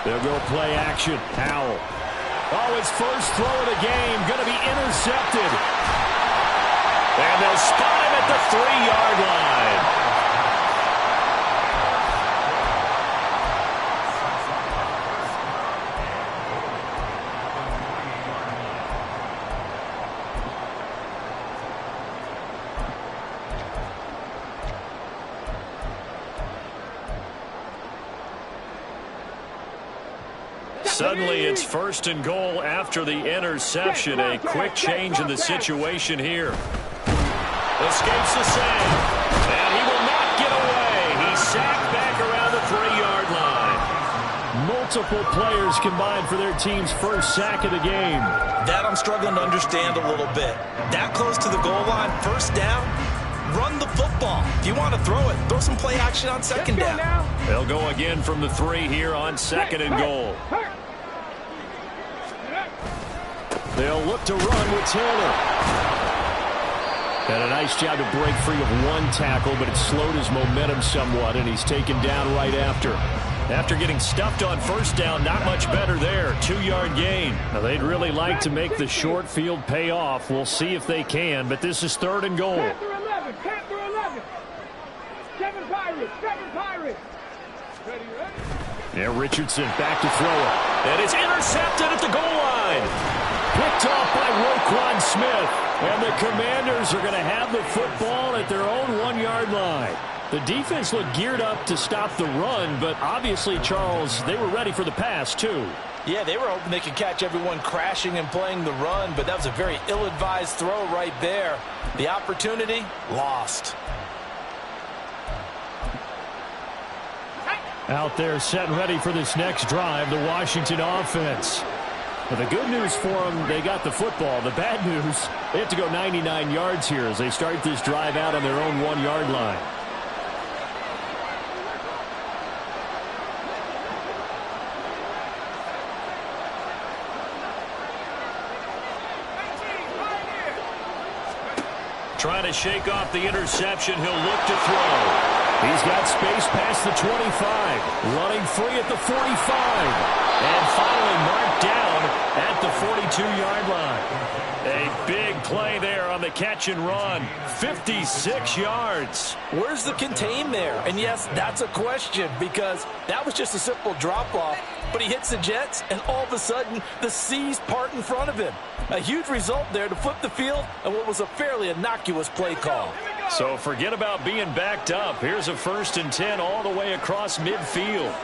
They'll go play action. Howell. Oh, his first throw of the game going to be intercepted. And they'll spot him at the 3-yard line. Suddenly it's first and goal after the interception. A quick change in the situation here. Escapes the save. And he will not get away. He's sacked back around the 3-yard line. Multiple players combined for their team's first sack of the game. That I'm struggling to understand a little bit. That close to the goal line, first down, run the football. If you want to throw it, throw some play action on second down. They'll go again from the 3 here on second and goal. They'll look to run with Taylor. Had a nice job to break free of one tackle, but it slowed his momentum somewhat, and he's taken down right after. After getting stuffed on first down, not much better there. 2-yard gain. Now, they'd really like to make the short field pay off. We'll see if they can, but this is third and goal. Panther 11, Panther 11. 7 Pirates, 7 Pirates. Ready, ready? Yeah, Richardson back to throw it. And it's intercepted at the goal line. Picked off by Roquan Smith. And the Commanders are going to have the football at their own 1-yard line. The defense looked geared up to stop the run, but obviously, Charles, they were ready for the pass, too. Yeah, they were hoping they could catch everyone crashing and playing the run, but that was a very ill-advised throw right there. The opportunity, lost. Out there set and ready for this next drive, the Washington offense. Well, the good news for them, they got the football. The bad news, they have to go 99 yards here as they start this drive out on their own 1-yard line. Trying to shake off the interception. He'll look to throw. He's got space past the 25. Running free at the 45. And finally marked down at the 42-yard line. A big play there on the catch and run. 56 yards. Where's the contain there? And yes, that's a question because that was just a simple drop-off. But he hits the Jets, and all of a sudden, the seas part in front of him. A huge result there to flip the field and what was a fairly innocuous play call. So forget about being backed up. Here's a 1st and 10 all the way across midfield.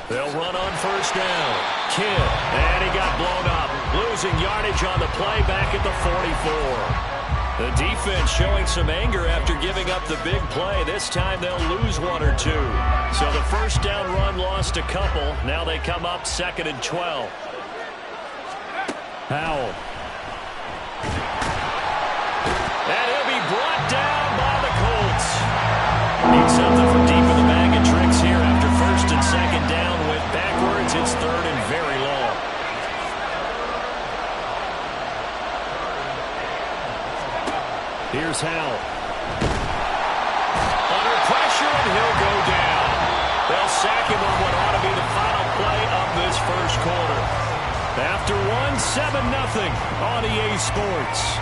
They'll run on first down. Kidd, and he got blown up. Losing yardage on the play back at the 44. The defense showing some anger after giving up the big play. This time they'll lose one or two. So the first down run lost a couple. Now they come up 2nd and 12. Howell. And he'll be brought down by the Colts. Need something from deep in the bag of tricks here after 1st and 2nd down. Went backwards. It's 3rd and very long. Here's Howell. Under pressure, and he'll go down. They'll sack him on what ought to be the final play of this first quarter. After one, 7-0 on EA Sports.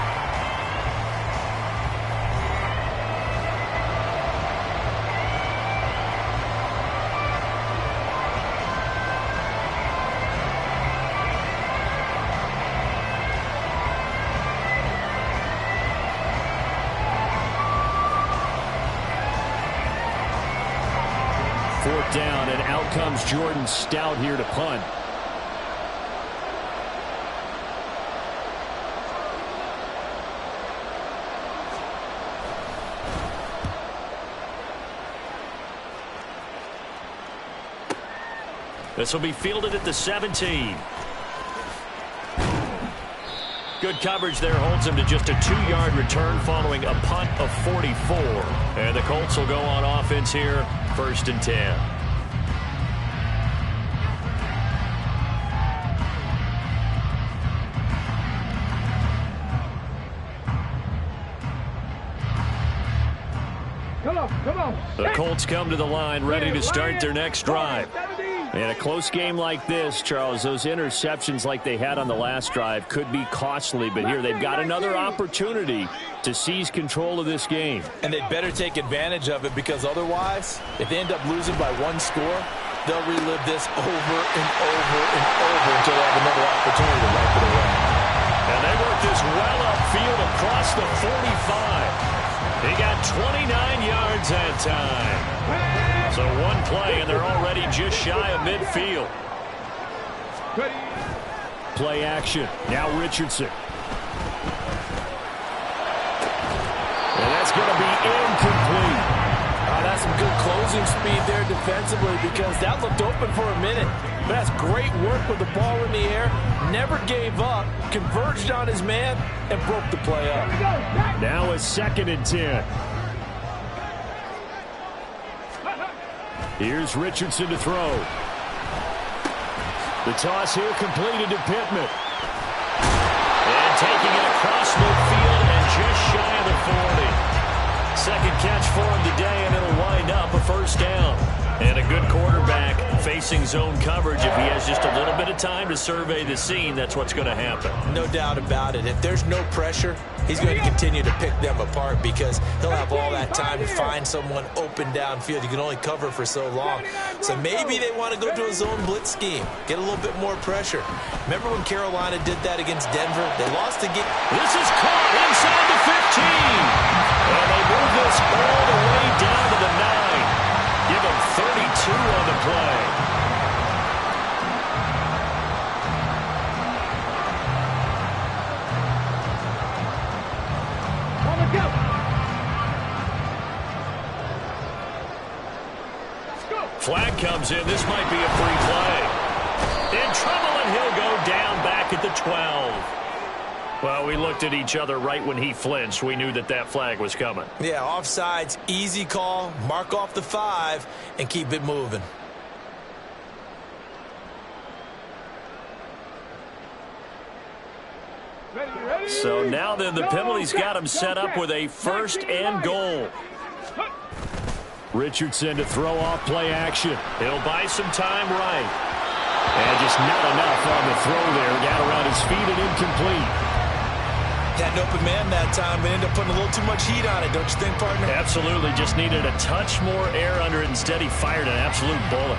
Fourth down, and out comes Jordan Stout here to punt. This will be fielded at the 17. Good coverage there holds him to just a 2-yard return following a punt of 44. And the Colts will go on offense here, 1st and 10. Come on. The Colts come to the line ready to start their next drive. In a close game like this, Charles, those interceptions like they had on the last drive could be costly, but here they've got another opportunity to seize control of this game. And they'd better take advantage of it, because otherwise, if they end up losing by 1 score, they'll relive this over and over and over until they have another opportunity to wipe it away. And they work this well upfield across the 45. He got 29 yards that time. So one play, and they're already just shy of midfield. Play action. Now Richardson. And that's going to be incomplete. That's some good closing speed there defensively, because that looked open for a minute. But that's great work with the ball in the air. Never gave up, converged on his man, and broke the play up. Now a 2nd and 10. Here's Richardson to throw. The toss here completed to Pittman. And taking it across midfield and just shy of the 40. Second catch for him today, and it'll wind up a 1st down. And a good quarterback facing zone coverage. If he has just a little bit of time to survey the scene, that's what's going to happen. No doubt about it. If there's no pressure, he's going to continue to pick them apart, because he'll have all that time to find someone open downfield. You can only cover for so long. So maybe they want to go to a zone blitz scheme, get a little bit more pressure. Remember when Carolina did that against Denver? They lost the game. This is caught inside the 15. And they move this all the way down to the 9. Give him 32 on the play. On the go. Flag comes in. This might be a free play. In trouble, and he'll go down back at the 12. Well, we looked at each other right when he flinched. We knew that that flag was coming. Yeah, offsides, easy call, mark off the 5, and keep it moving. So now then, the penalty's got him set up with a 1st and goal. Richardson to throw off play action. He'll buy some time right. And just not enough on the throw there. Got around his feet and incomplete. Had an open man that time, but ended up putting a little too much heat on it, don't you think, partner? Absolutely. Just needed a touch more air under it. Instead, he fired an absolute bullet.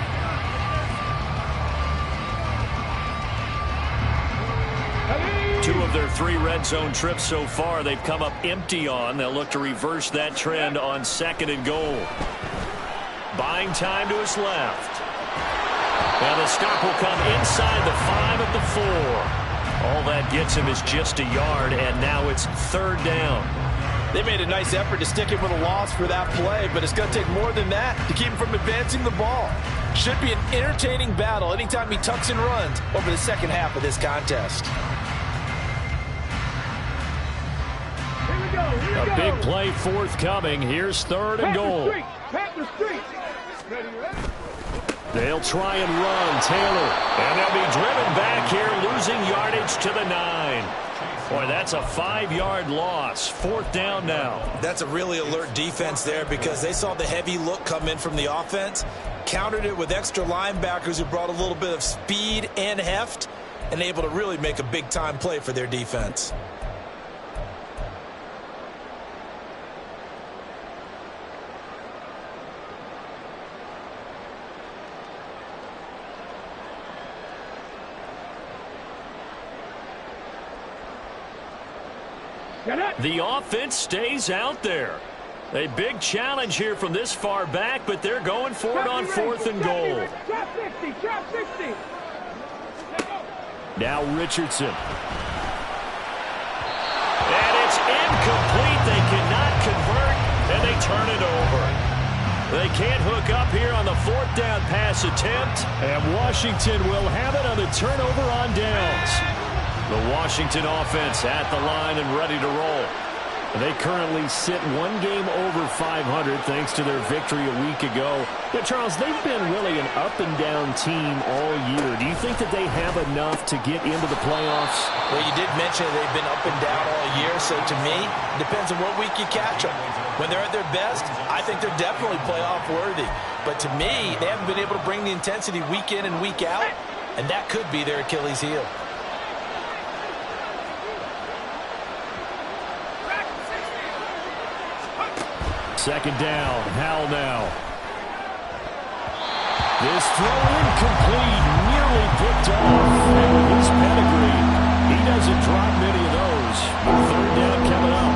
Two of their 3 red zone trips so far, they've come up empty on. They'll look to reverse that trend on 2nd and goal. Buying time to his left. Now the stop will come inside the 5 at the 4. All that gets him is just a yard, and now it's 3rd down. They made a nice effort to stick him with a loss for that play, but it's going to take more than that to keep him from advancing the ball. Should be an entertaining battle anytime he tucks and runs over the second half of this contest. A big play forthcoming. Here's 3rd and goal. They'll try and run. Taylor. And they'll be driven back here, losing yardage to the 9. Boy, that's a 5-yard loss. 4th down now. That's a really alert defense there because they saw the heavy look come in from the offense, countered it with extra linebackers who brought a little bit of speed and heft, and able to really make a big-time play for their defense. The offense stays out there. A big challenge here from this far back, but they're going for it on 4th and goal. Now Richardson. And it's incomplete. They cannot convert, and they turn it over. They can't hook up here on the 4th down pass attempt. And Washington will have it on the turnover on downs. The Washington offense at the line and ready to roll. They currently sit 1 game over 500 thanks to their victory a week ago. Yeah, Charles, they've been really an up-and-down team all year. Do you think that they have enough to get into the playoffs? Well, you did mention they've been up and down all year, so to me, it depends on what week you catch them. When they're at their best, I think they're definitely playoff worthy. But to me, they haven't been able to bring the intensity week in and week out, and that could be their Achilles heel. Second down. Howell now. This throw incomplete, nearly picked off. And with his pedigree, he doesn't drop many of those. With 3rd down coming up.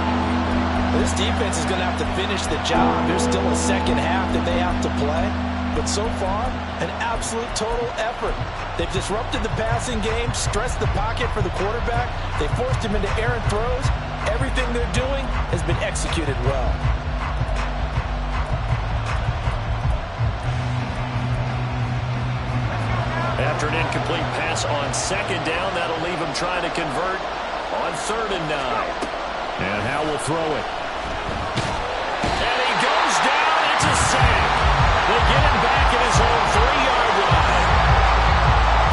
This defense is going to have to finish the job. There's still a second half that they have to play. But so far, an absolute total effort. They've disrupted the passing game, stressed the pocket for the quarterback. They forced him into errant throws. Everything they're doing has been executed well. After an incomplete pass on 2nd down, that'll leave him trying to convert on 3rd and 9. And Howell will throw it. And he goes down. It's a sack. They get him back at his own 3-yard line.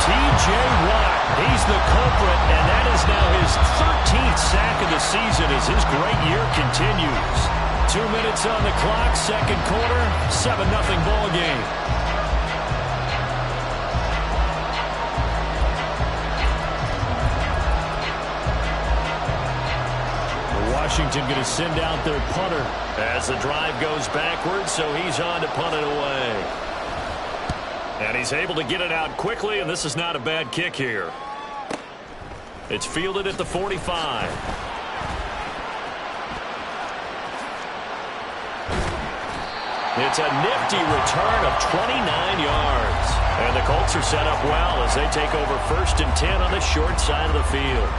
T.J. Watt, he's the culprit, and that is now his 13th sack of the season as his great year continues. 2 minutes on the clock, 2nd quarter, 7-0 ball game. Washington going to send out their punter. As the drive goes backwards, so he's on to punt it away. And he's able to get it out quickly, and this is not a bad kick here. It's fielded at the 45. It's a nifty return of 29 yards. And the Colts are set up well as they take over 1st and 10 on the short side of the field.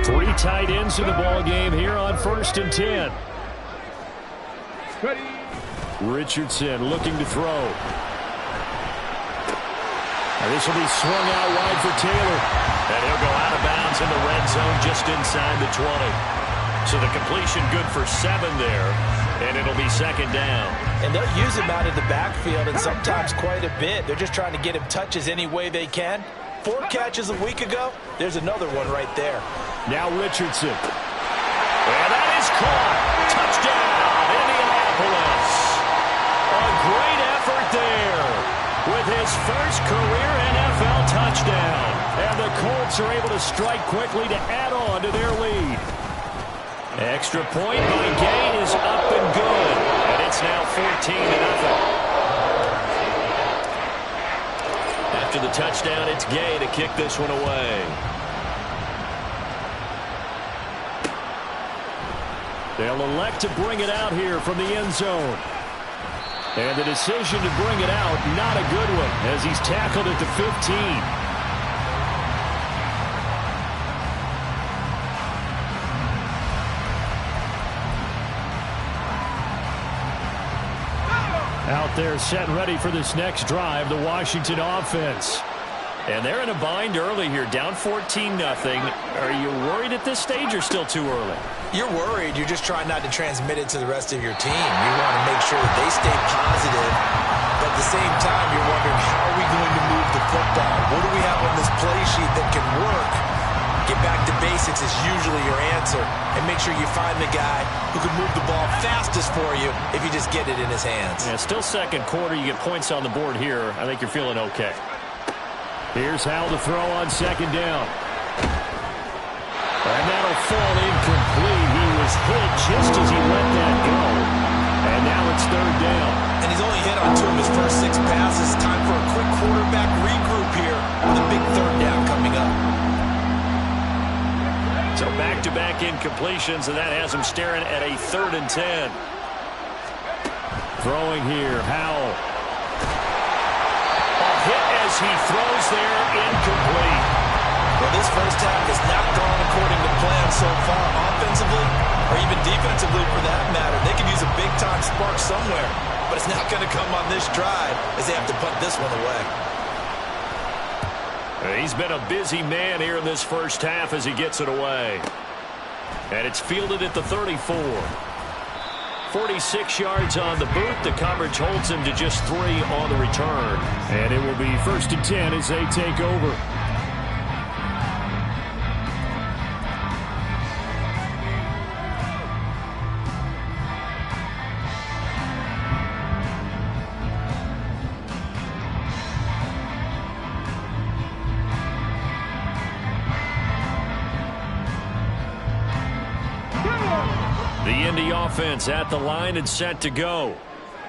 Three tight ends in the ball game here on 1st and 10. Richardson looking to throw. And this will be swung out wide for Taylor. And he'll go out of bounds in the red zone just inside the 20. So the completion good for 7 there, and it'll be 2nd down. And they'll use him out of the backfield, and sometimes quite a bit. They're just trying to get him touches any way they can. 4 catches a week ago. There's another one right there. Now Richardson. And that is caught. Touchdown, Indianapolis. A great effort there with his first career NFL touchdown. And the Colts are able to strike quickly to add on to their lead. Extra point by Gay is up and good. And it's now 14-0. After the touchdown, it's Gay to kick this one away. They'll elect to bring it out here from the end zone. And the decision to bring it out, not a good one, as he's tackled at the 15. Out there set and ready for this next drive, the Washington offense. And they're in a bind early here, down 14-0. Are you worried at this stage or still too early? You're worried. You're just trying not to transmit it to the rest of your team. You want to make sure that they stay positive, but at the same time, you're wondering, how are we going to move the football? What do we have on this play sheet that can work? Get back to basics is usually your answer, and make sure you find the guy who can move the ball fastest for you if you just get it in his hands. Yeah, still second quarter. You get points on the board here. I think you're feeling okay. Here's Howell to throw on second down. And that'll fall incomplete. He was hit just as he let that go. And now it's third down. And he's only hit on 2 of his first 6 passes. Time for a quick quarterback regroup here with a big third down coming up. So back-to-back incompletions, and that has him staring at a 3rd and 10. Throwing here, Howell. A hit as he throws there, incomplete. Well, this first half has not gone according to plan so far, offensively or even defensively for that matter. They could use a big-time spark somewhere, but it's not going to come on this drive as they have to punt this one away. He's been a busy man here in this first half as he gets it away. And it's fielded at the 34. 46 yards on the boot. The coverage holds him to just 3 on the return. And it will be 1st and 10 as they take over. The Indy offense at the line and set to go.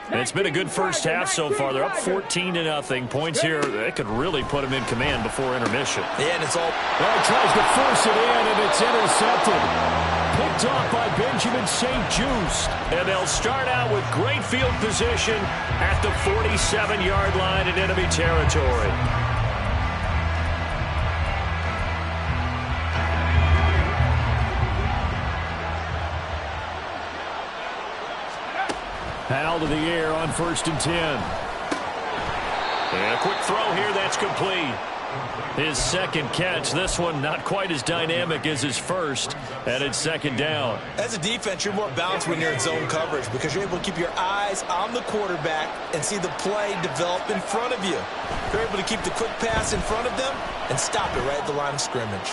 And it's been a good first half so far. They're up 14-0. Points here, they could really put them in command before intermission. Yeah, and it's all... Well, he tries to force it in, and it's intercepted. Picked off by Benjamin St. Just. And they'll start out with great field position at the 47-yard line in enemy territory. Howell to the air on 1st and 10. And a quick throw here, that's complete. His second catch, this one not quite as dynamic as his first, and it's 2nd down. As a defense, you're more balanced when you're in zone coverage because you're able to keep your eyes on the quarterback and see the play develop in front of you. You're able to keep the quick pass in front of them and stop it right at the line of scrimmage.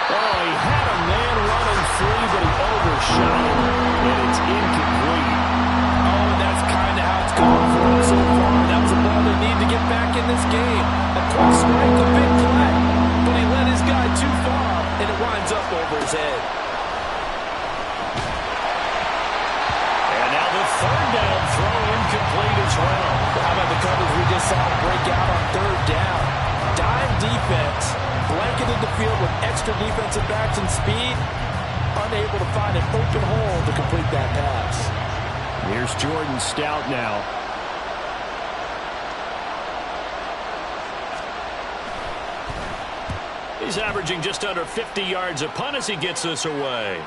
Oh, he had a man running free, but he overshot him, and it's incomplete. Oh, and that's kind of how it's gone for him so far. That was a ball they need to get back in this game. A quick strike, a big play. But he let his guy too far, and it winds up over his head. And now the 3rd down throw incomplete as well. How about the coverage we just saw break out on 3rd down? Dime defense, blanketed the field with extra defensive backs and speed, unable to find an open hole to complete that pass. Here's Jordan Stout now. He's averaging just under 50 yards a punt as he gets this away.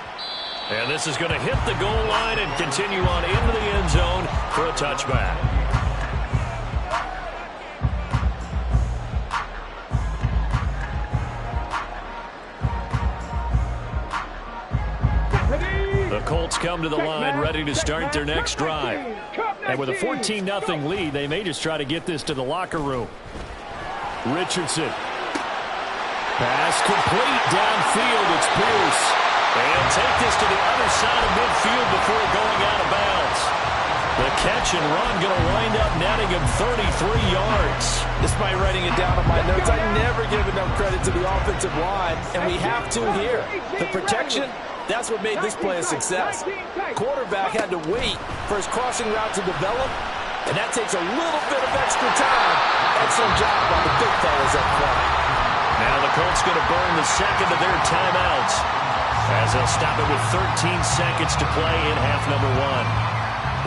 And this is going to hit the goal line and continue on into the end zone for a touchback. The Colts come to the line ready to start their next drive. And with a 14-0 lead, they may just try to get this to the locker room. Richardson. Pass complete downfield. It's Pierce. They'll take this to the other side of midfield before going out of bounds. The catch and run going to wind up netting him 33 yards. Despite writing it down on my notes, I never give enough credit to the offensive line, and we have to here. The protection, that's what made this play a success. Quarterback had to wait for his crossing route to develop, and that takes a little bit of extra time. Excellent job by the big fellas up front. Now the Colts going to burn the second of their timeouts. as they'll stop it with 13 seconds to play in half number one.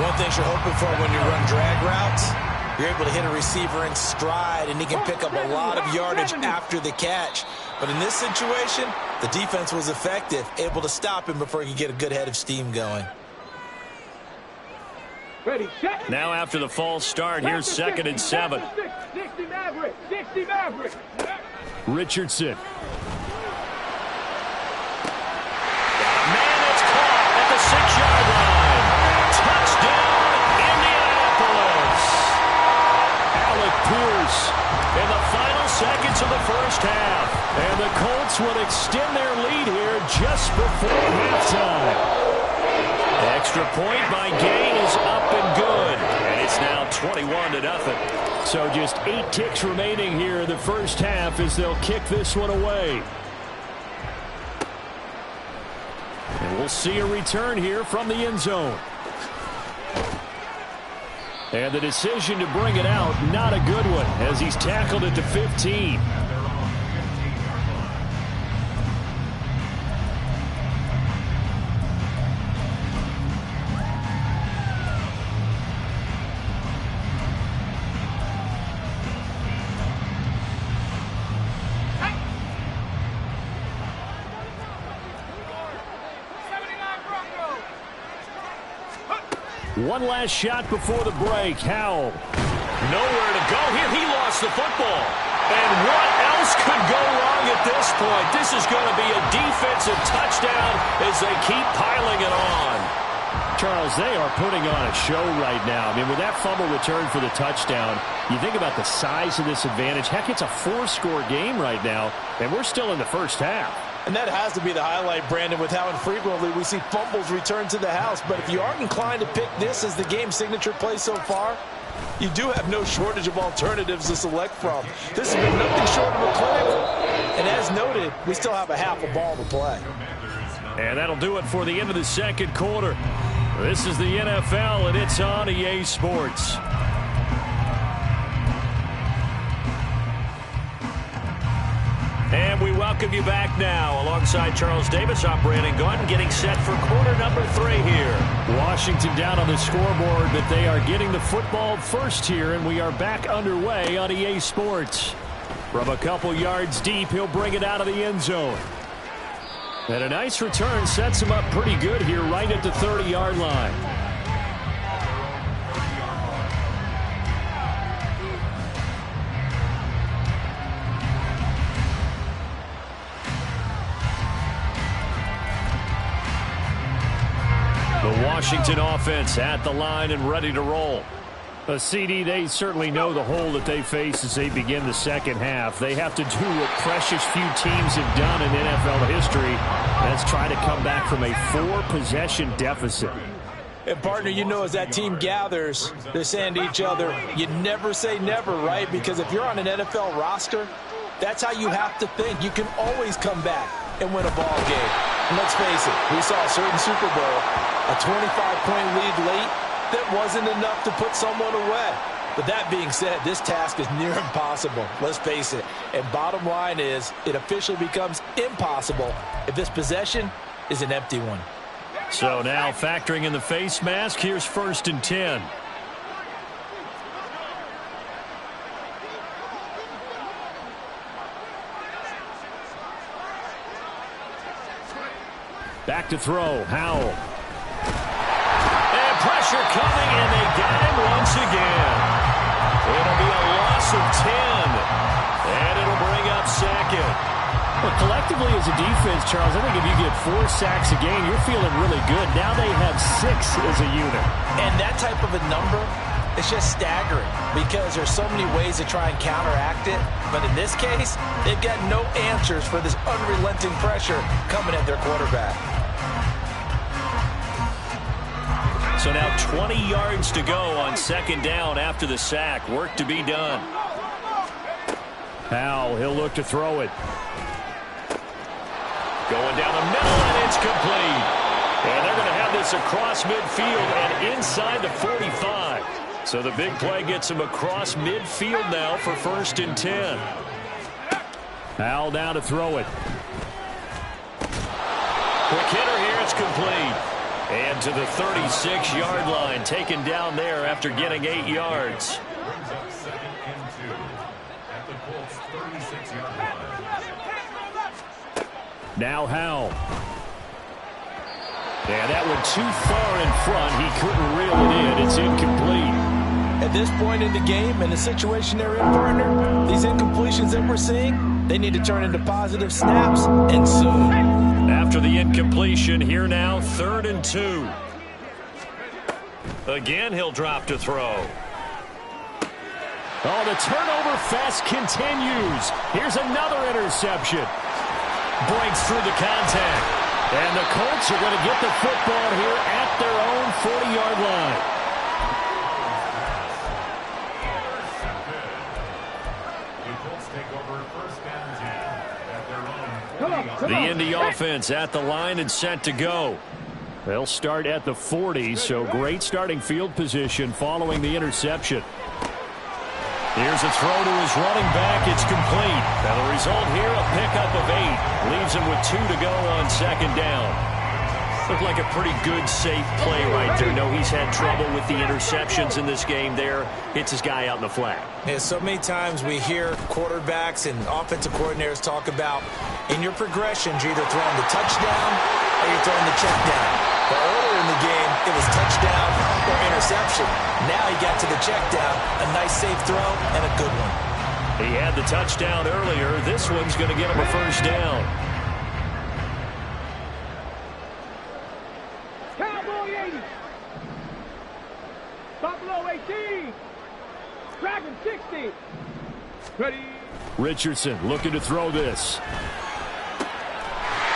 One thing you're hoping for when you run drag routes, you're able to hit a receiver in stride, and he can pick up a lot of yardage after the catch. But in this situation, the defense was effective, able to stop him before he could get a good head of steam going. Ready, set. Now after the false start, here's 2nd and 7. 60 Maverick, 60 Maverick. Richardson. Man, it's caught at the 6-yard line. Touchdown, Indianapolis. Alec Pierce. In the final seconds of the first half. And the Colts will extend their lead here just before halftime. Extra point by Gay is up and good. And it's now 21-0. So just 8 ticks remaining here in the first half as they'll kick this one away. And we'll see a return here from the end zone. And the decision to bring it out, not a good one, as he's tackled at the 15. One last shot before the break. Howell. Nowhere to go here. He lost the football. And what else could go wrong at this point? This is going to be a defensive touchdown as they keep piling it on. Charles, they are putting on a show right now. I mean, with that fumble return for the touchdown, you think about the size of this advantage. Heck, it's a 4-score game right now, and we're still in the first half. And that has to be the highlight, Brandon, with how infrequently we see fumbles return to the house. But if you aren't inclined to pick this as the game signature play so far, you do have no shortage of alternatives to select from. This has been nothing short of a clinic. And as noted, we still have a half a ball to play. And that'll do it for the end of the second quarter. This is the NFL, and it's on EA Sports. And we welcome you back now. Alongside Charles Davis, I'm Brandon Gordon, getting set for quarter number 3 here. Washington down on the scoreboard, but they are getting the football first here, and we are back underway on EA Sports. From a couple yards deep, he'll bring it out of the end zone. And a nice return sets him up pretty good here right at the 30-yard line. The Washington offense at the line and ready to roll. CD, they certainly know the hole that they face as they begin the second half. They have to do what precious few teams have done in NFL history. That's try to come back from a 4-possession deficit. And, partner, you know, as that team gathers, they're saying to each other, you never say never, right? Because if you're on an NFL roster, that's how you have to think. You can always come back and win a ball game. And let's face it, we saw a certain Super Bowl, a 25-point lead late, that wasn't enough to put someone away. But that being said, this task is near impossible. Let's face it. And bottom line is, it officially becomes impossible if this possession is an empty one. So now factoring in the face mask, here's 1st and 10. Back to throw, Howell. Pressure coming, and they got him once again. It'll be a loss of 10, and it'll bring up 2nd. Well, collectively as a defense, Charles, I think if you get 4 sacks a game, you're feeling really good. Now they have 6 as a unit. And that type of a number, it's just staggering because there's so many ways to try and counteract it. But in this case, they've got no answers for this unrelenting pressure coming at their quarterback. So now 20 yards to go on 2nd down after the sack. Work to be done. Now he'll look to throw it. Going down the middle, and it's complete. And they're going to have this across midfield and inside the 45. So the big play gets him across midfield now for 1st and 10. Al down to throw it. Quick hitter here. It's complete. And to the 36-yard line, taken down there after getting 8 yards. Brings up 2nd and 2 at the Colts' 36-yard line. Now Howell. Yeah, that went too far in front. He couldn't reel it in. It's incomplete. At this point in the game, in the situation they're in, partner, these incompletions that we're seeing, they need to turn into positive snaps, and soon. After the incompletion, here now, 3rd and 2. Again, he'll drop to throw. Oh, the turnover fest continues. Here's another interception. Breaks through the contact. And the Colts are going to get the football here at their own 40-yard line. The Indy offense at the line and set to go. They'll start at the 40, so great starting field position following the interception. Here's a throw to his running back. It's complete. And the result here, a pickup of 8. Leaves him with 2 to go on 2nd down. Looked like a pretty good, safe play right there. No, he's had trouble with the interceptions in this game there. Hits his guy out in the flat. Yeah, so many times we hear quarterbacks and offensive coordinators talk about in your progressions, you're either throwing the touchdown or you're throwing the check down. But earlier in the game, it was touchdown or interception. Now he got to the check down, a nice safe throw and a good one. He had the touchdown earlier. This one's going to get him a 1st down. Cowboy 80. Buffalo 18. Dragon 60. Ready. Richardson looking to throw this.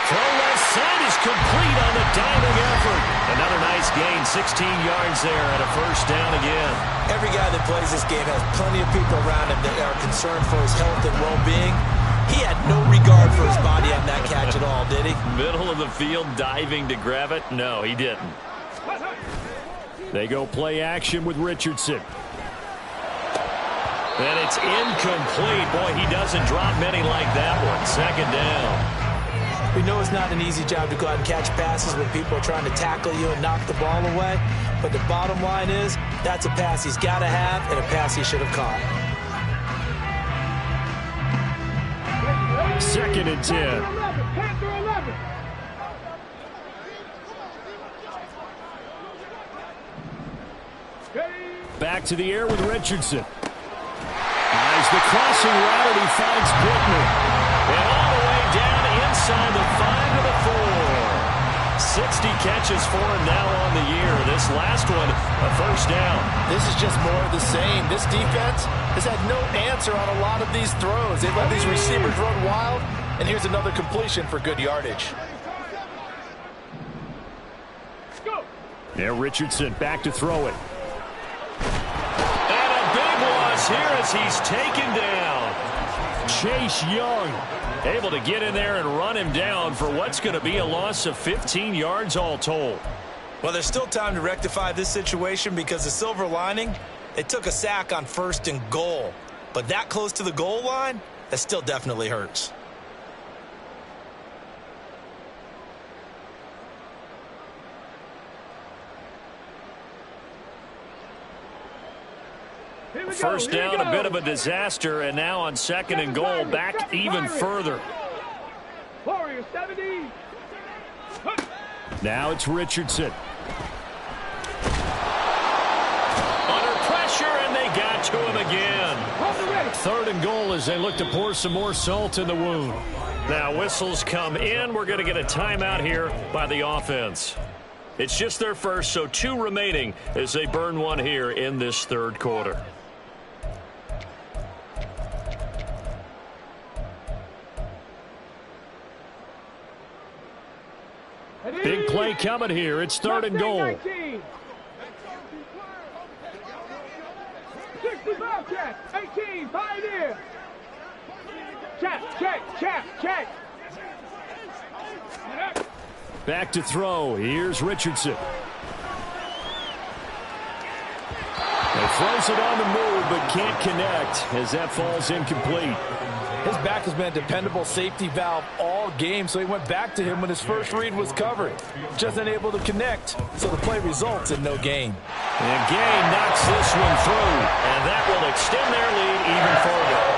Throw left side is complete on the diving effort. Another nice gain, 16 yards there and a 1st down again. Every guy that plays this game has plenty of people around him that are concerned for his health and well-being. He had no regard for his body on that catch at all, did he? Middle of the field, diving to grab it? No, he didn't. They go play action with Richardson. And it's incomplete. Boy, he doesn't drop many like that one. 2nd down. We know it's not an easy job to go out and catch passes when people are trying to tackle you and knock the ball away. But the bottom line is, that's a pass he's got to have and a pass he should have caught. 2nd and 10. Panther 11. Back to the air with Richardson. As the crossing route, he finds Bittner. And all the way down inside the 5 to the 4. 60 catches for him now on the year. This last one, a 1st down. This is just more of the same. This defense has had no answer on a lot of these throws. They let these receivers run wild, and here's another completion for good yardage. There, Richardson back to throw it. And a big loss here as he's taken down. Chase Young able to get in there and run him down for what's going to be a loss of 15 yards all told. Well, there's still time to rectify this situation because the silver lining, they took a sack on 1st and goal. But that close to the goal line, that still definitely hurts. First down, a bit of a disaster, and now on 2nd and goal, back even further. Warrior 70. Now it's Richardson. Under pressure, and they got to him again. 3rd and goal as they look to pour some more salt in the wound. Now whistles come in. We're going to get a timeout here by the offense. It's just their first, so 2 remaining as they burn one here in this 3rd quarter. Big play coming here. It's 3rd and goal. 65 check. 18. Pioneer. Check. Back to throw. Here's Richardson. He throws it on the move, but can't connect as that falls incomplete. His back has been a dependable safety valve all game, so he went back to him when his first read was covered. Just unable to connect, so the play results in no gain. And Gay knocks this one through, and that will extend their lead even further.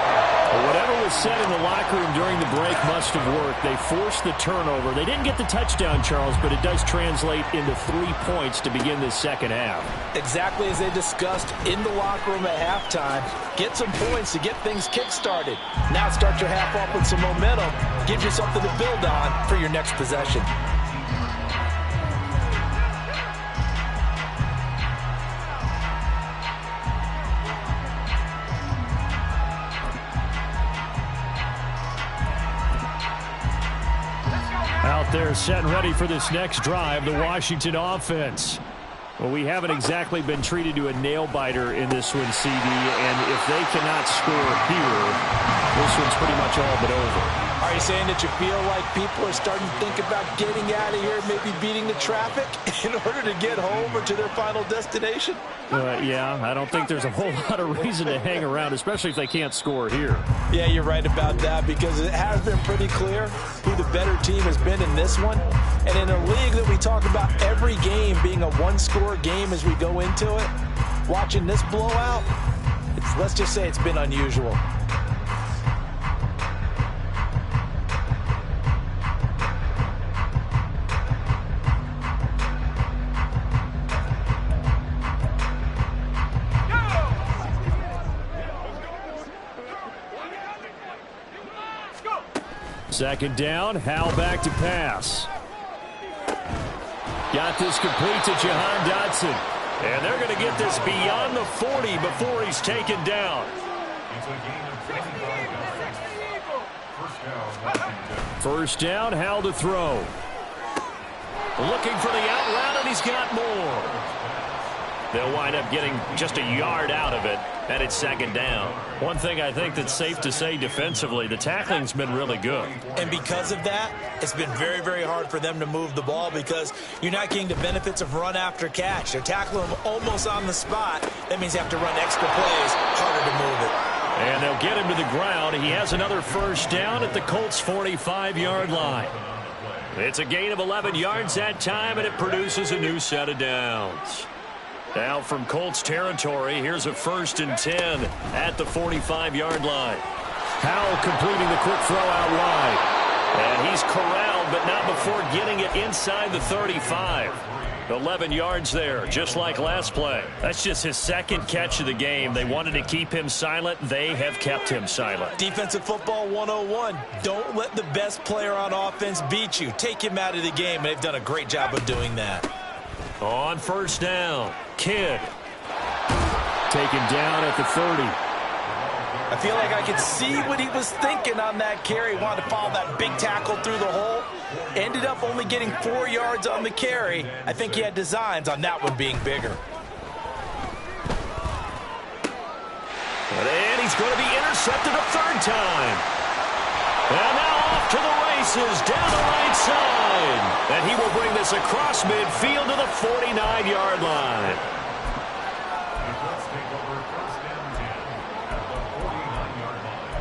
Well, whatever was said in the locker room during the break must have worked. They forced the turnover. They didn't get the touchdown, Charles, but it does translate into 3 points to begin this second half. Exactly as they discussed in the locker room at halftime. Get some points to get things kick-started. Now start your half off with some momentum. Gives you something to build on for your next possession. Out there set and ready for this next drive, the Washington offense. Well, we haven't exactly been treated to a nail-biter in this one, CD, and if they cannot score here, this one's pretty much all but over. Are you saying that you feel like people are starting to think about getting out of here, maybe beating the traffic in order to get home or to their final destination? Yeah, I don't think there's a whole lot of reason to hang around, especially if they can't score here. Yeah, you're right about that, because it has been pretty clear who the better team has been in this one. And in a league that we talk about every game being a one-score game as we go into it, watching this blowout, let's just say it's been unusual. Second down, Howell back to pass. Got this complete to Jahan Dotson. And they're going to get this beyond the 40 before he's taken down. It's a gain of 25 yards. First down, Howell to throw. Looking for the out route, and he's got more. They'll wind up getting just a yard out of it, and it's second down. One thing I think that's safe to say defensively, the tackling's been really good. And because of that, it's been very, very hard for them to move the ball because you're not getting the benefits of run after catch. They're tackling them almost on the spot. That means you have to run extra plays, harder to move it. And they'll get him to the ground. He has another first down at the Colts' 45-yard line. It's a gain of 11 yards that time, and it produces a new set of downs. Now from Colts territory, here's a 1st and 10 at the 45-yard line. Howell completing the quick throw out wide. And he's corralled, but not before getting it inside the 35. 11 yards there, just like last play. That's just his second catch of the game. They wanted to keep him silent. They have kept him silent. Defensive football 101. Don't let the best player on offense beat you. Take him out of the game, and they've done a great job of doing that. On first down, Kidd. Taken down at the 30. I feel like I could see what he was thinking on that carry. Wanted to follow that big tackle through the hole. Ended up only getting 4 yards on the carry. I think he had designs on that one being bigger. And he's going to be intercepted a third time. And now off to the races down the right side. And he will bring this across midfield to the 49-yard line. The Colts take over 1st and 10 at the 49-yard line.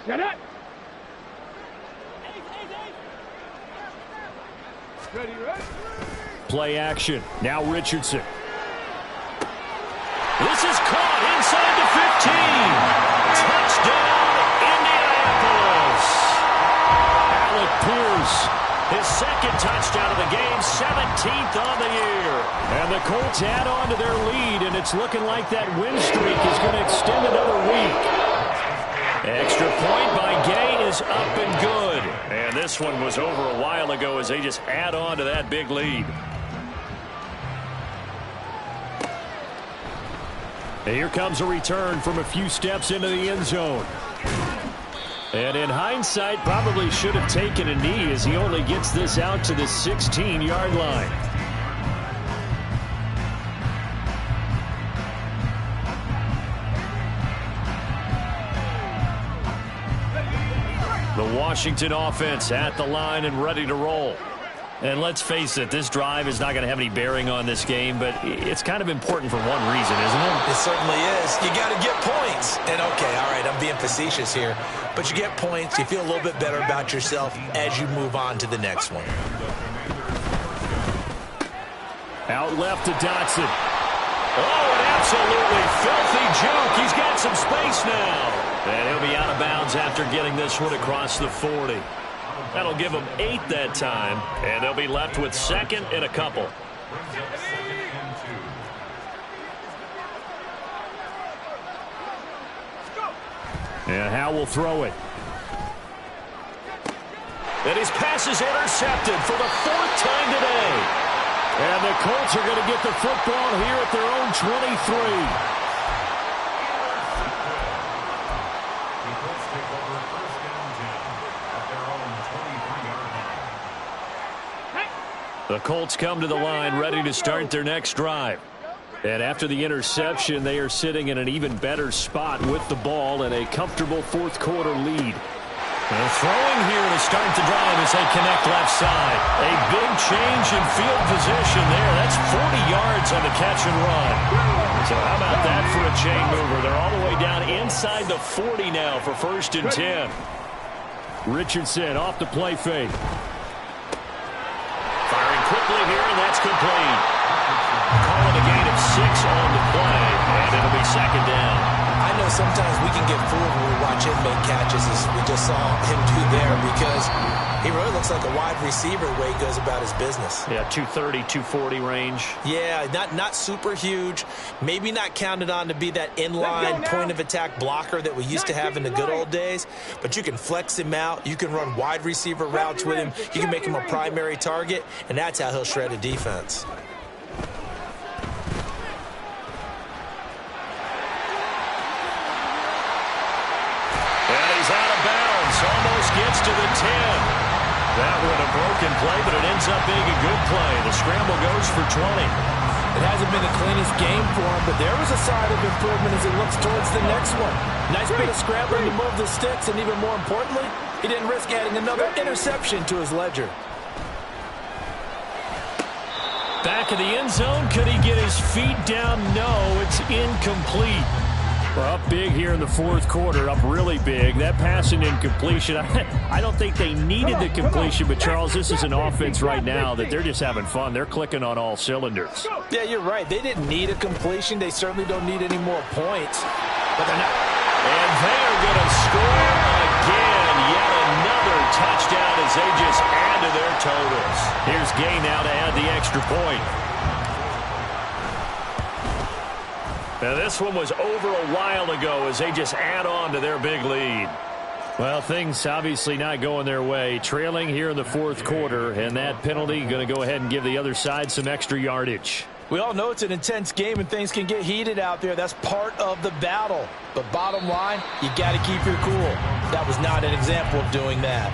Get it! Ready, ready? Play action. Now Richardson. This is caught inside the 15. Touchdown, Indianapolis. Alec Pierce. His second touchdown of the game, 17th on the year. And the Colts add on to their lead, and it's looking like that win streak is going to extend another week. Extra point by Gay is up and good. And this one was over a while ago as they just add on to that big lead. And here comes a return from a few steps into the end zone. And in hindsight, probably should have taken a knee as he only gets this out to the 16-yard line. The Washington offense at the line and ready to roll. And let's face it, this drive is not going to have any bearing on this game, but it's kind of important for one reason, isn't it? It certainly is. You got to get points. And, okay, all right, I'm being facetious here. But you get points, you feel a little bit better about yourself as you move on to the next one. Out left to Dotson. Oh, an absolutely filthy juke. He's got some space now. And he'll be out of bounds after getting this one across the 40. That'll give them 8 that time, and they'll be left with second and a couple. And Howe will throw it. And his pass is intercepted for the 4th time today. And the Colts are going to get the football here at their own 23. The Colts come to the line ready to start their next drive. And after the interception, they are sitting in an even better spot with the ball and a comfortable fourth-quarter lead. And throwing here to start the drive as they connect left side. A big change in field position there. That's 40 yards on the catch and run. So how about that for a chain mover? They're all the way down inside the 40 now for 1st and 10. Richardson off the play fake. Firing quickly here, and that's complete. Calling a gain of 6 on the play, and it'll be second down. I know sometimes we can get fooled when we watch him make catches, as we just saw him do there, because he really looks like a wide receiver the way he goes about his business. Yeah, 230, 240 range. Yeah, not super huge. Maybe not counted on to be that inline point-of-attack blocker that we used to have in the good old days, but you can flex him out. You can run wide receiver routes with him. You can make him a primary target, and that's how he'll shred a defense. Almost gets to the 10. That one a broken play, but it ends up being a good play. The scramble goes for 20. It hasn't been the cleanest game for him, but there was a sign of improvement as he looks towards the next one. Nice bit of scrambling to move the sticks, and even more importantly, he didn't risk adding another interception to his ledger. Back in the end zone, could he get his feet down? No, it's incomplete. Well, up big here in the fourth quarter, up really big. That pass and incompletion, I don't think they needed the completion, but, Charles, this is an offense right now that they're just having fun. They're clicking on all cylinders. Yeah, you're right. They didn't need a completion. They certainly don't need any more points. But they're not. And they're going to score again. Yet another touchdown as they just add to their totals. Here's Gay now to add the extra point. Now, this one was over a while ago as they just add on to their big lead. Well, things obviously not going their way. Trailing here in the fourth quarter, and that penalty going to go ahead and give the other side some extra yardage. We all know it's an intense game and things can get heated out there. That's part of the battle. But bottom line, you got to keep your cool. That was not an example of doing that.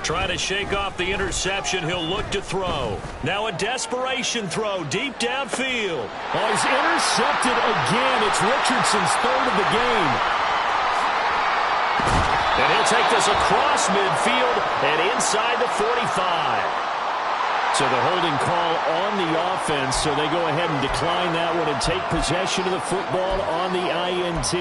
Trying to shake off the interception, he'll look to throw. Now a desperation throw deep downfield. Oh, he's intercepted again. It's Richardson's third of the game. And he'll take this across midfield and inside the 45. So the holding call on the offense, so they go ahead and decline that one and take possession of the football on the INT.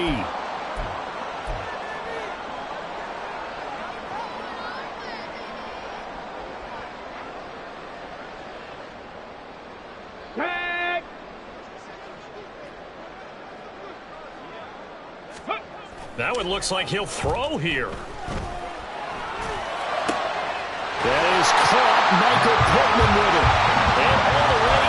That one looks like he'll throw here. That is caught. Michael Pittman with it. And all the way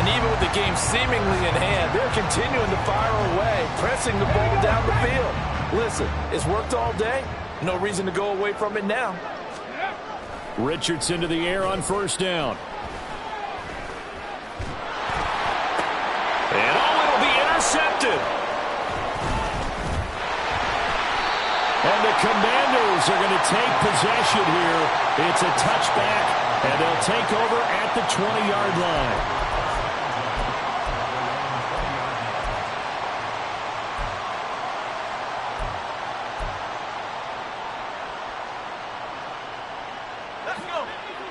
And even with the game seemingly in hand, they're continuing to fire away, pressing the ball down the field. Listen, it's worked all day. No reason to go away from it now. Richardson to the air on first down. And it'll be intercepted. And the Commanders are going to take possession here. It's a touchback, and they'll take over at the 20-yard line.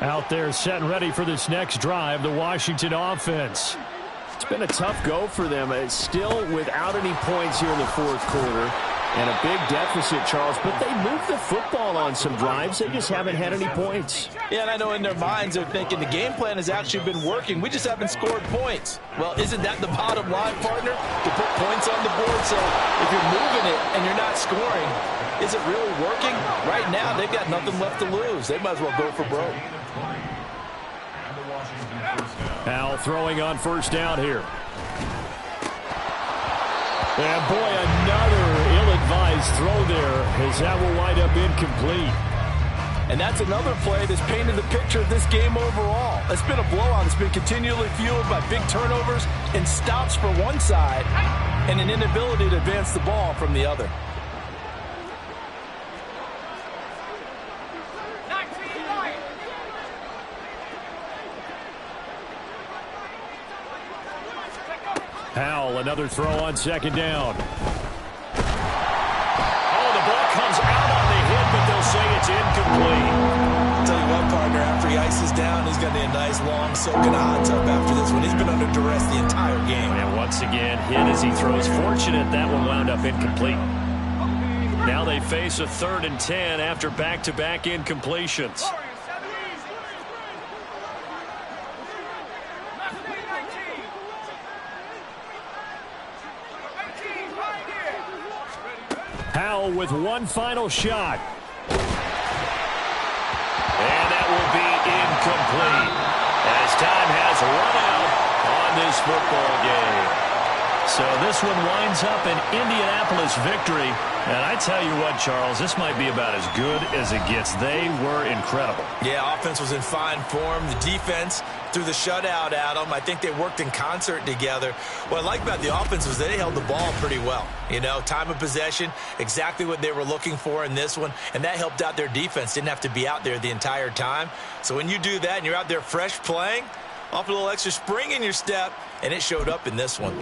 Out there set and ready for this next drive, the Washington offense. It's been a tough go for them. It's still without any points here in the fourth quarter. And a big deficit, Charles. But they moved the football on some drives. They just haven't had any points. Yeah, and I know in their minds they're thinking the game plan has actually been working. We just haven't scored points. Well, isn't that the bottom line, partner? To put points on the board. So if you're moving it and you're not scoring, is it really working? Right now, they've got nothing left to lose. They might as well go for broke. Al throwing on first down here. And boy, another ill-advised throw there as that will wind up incomplete. And that's another play that's painted the picture of this game overall. It's been a blowout. It's been continually fueled by big turnovers and stops for one side and an inability to advance the ball from the other. Powell, another throw on second down. Oh, the ball comes out on the hit, but they'll say it's incomplete. I'll tell you what, partner, after he ices down, he's going to need a nice long soak in a hot tub after this one. He's been under duress the entire game. And once again, hit as he throws. Fortunate that one wound up incomplete. Now they face a 3rd and 10 after back-to-back incompletions. Powell with one final shot. And that will be incomplete as time has run out on this football game. So this one winds up an Indianapolis victory. And I tell you what, Charles, this might be about as good as it gets. They were incredible. Yeah, offense was in fine form. The defense threw the shutout at them. I think they worked in concert together. What I like about the offense was they held the ball pretty well. You know, time of possession, exactly what they were looking for in this one. And that helped out their defense. Didn't have to be out there the entire time. So when you do that and you're out there fresh playing, off a little extra spring in your step, and it showed up in this one.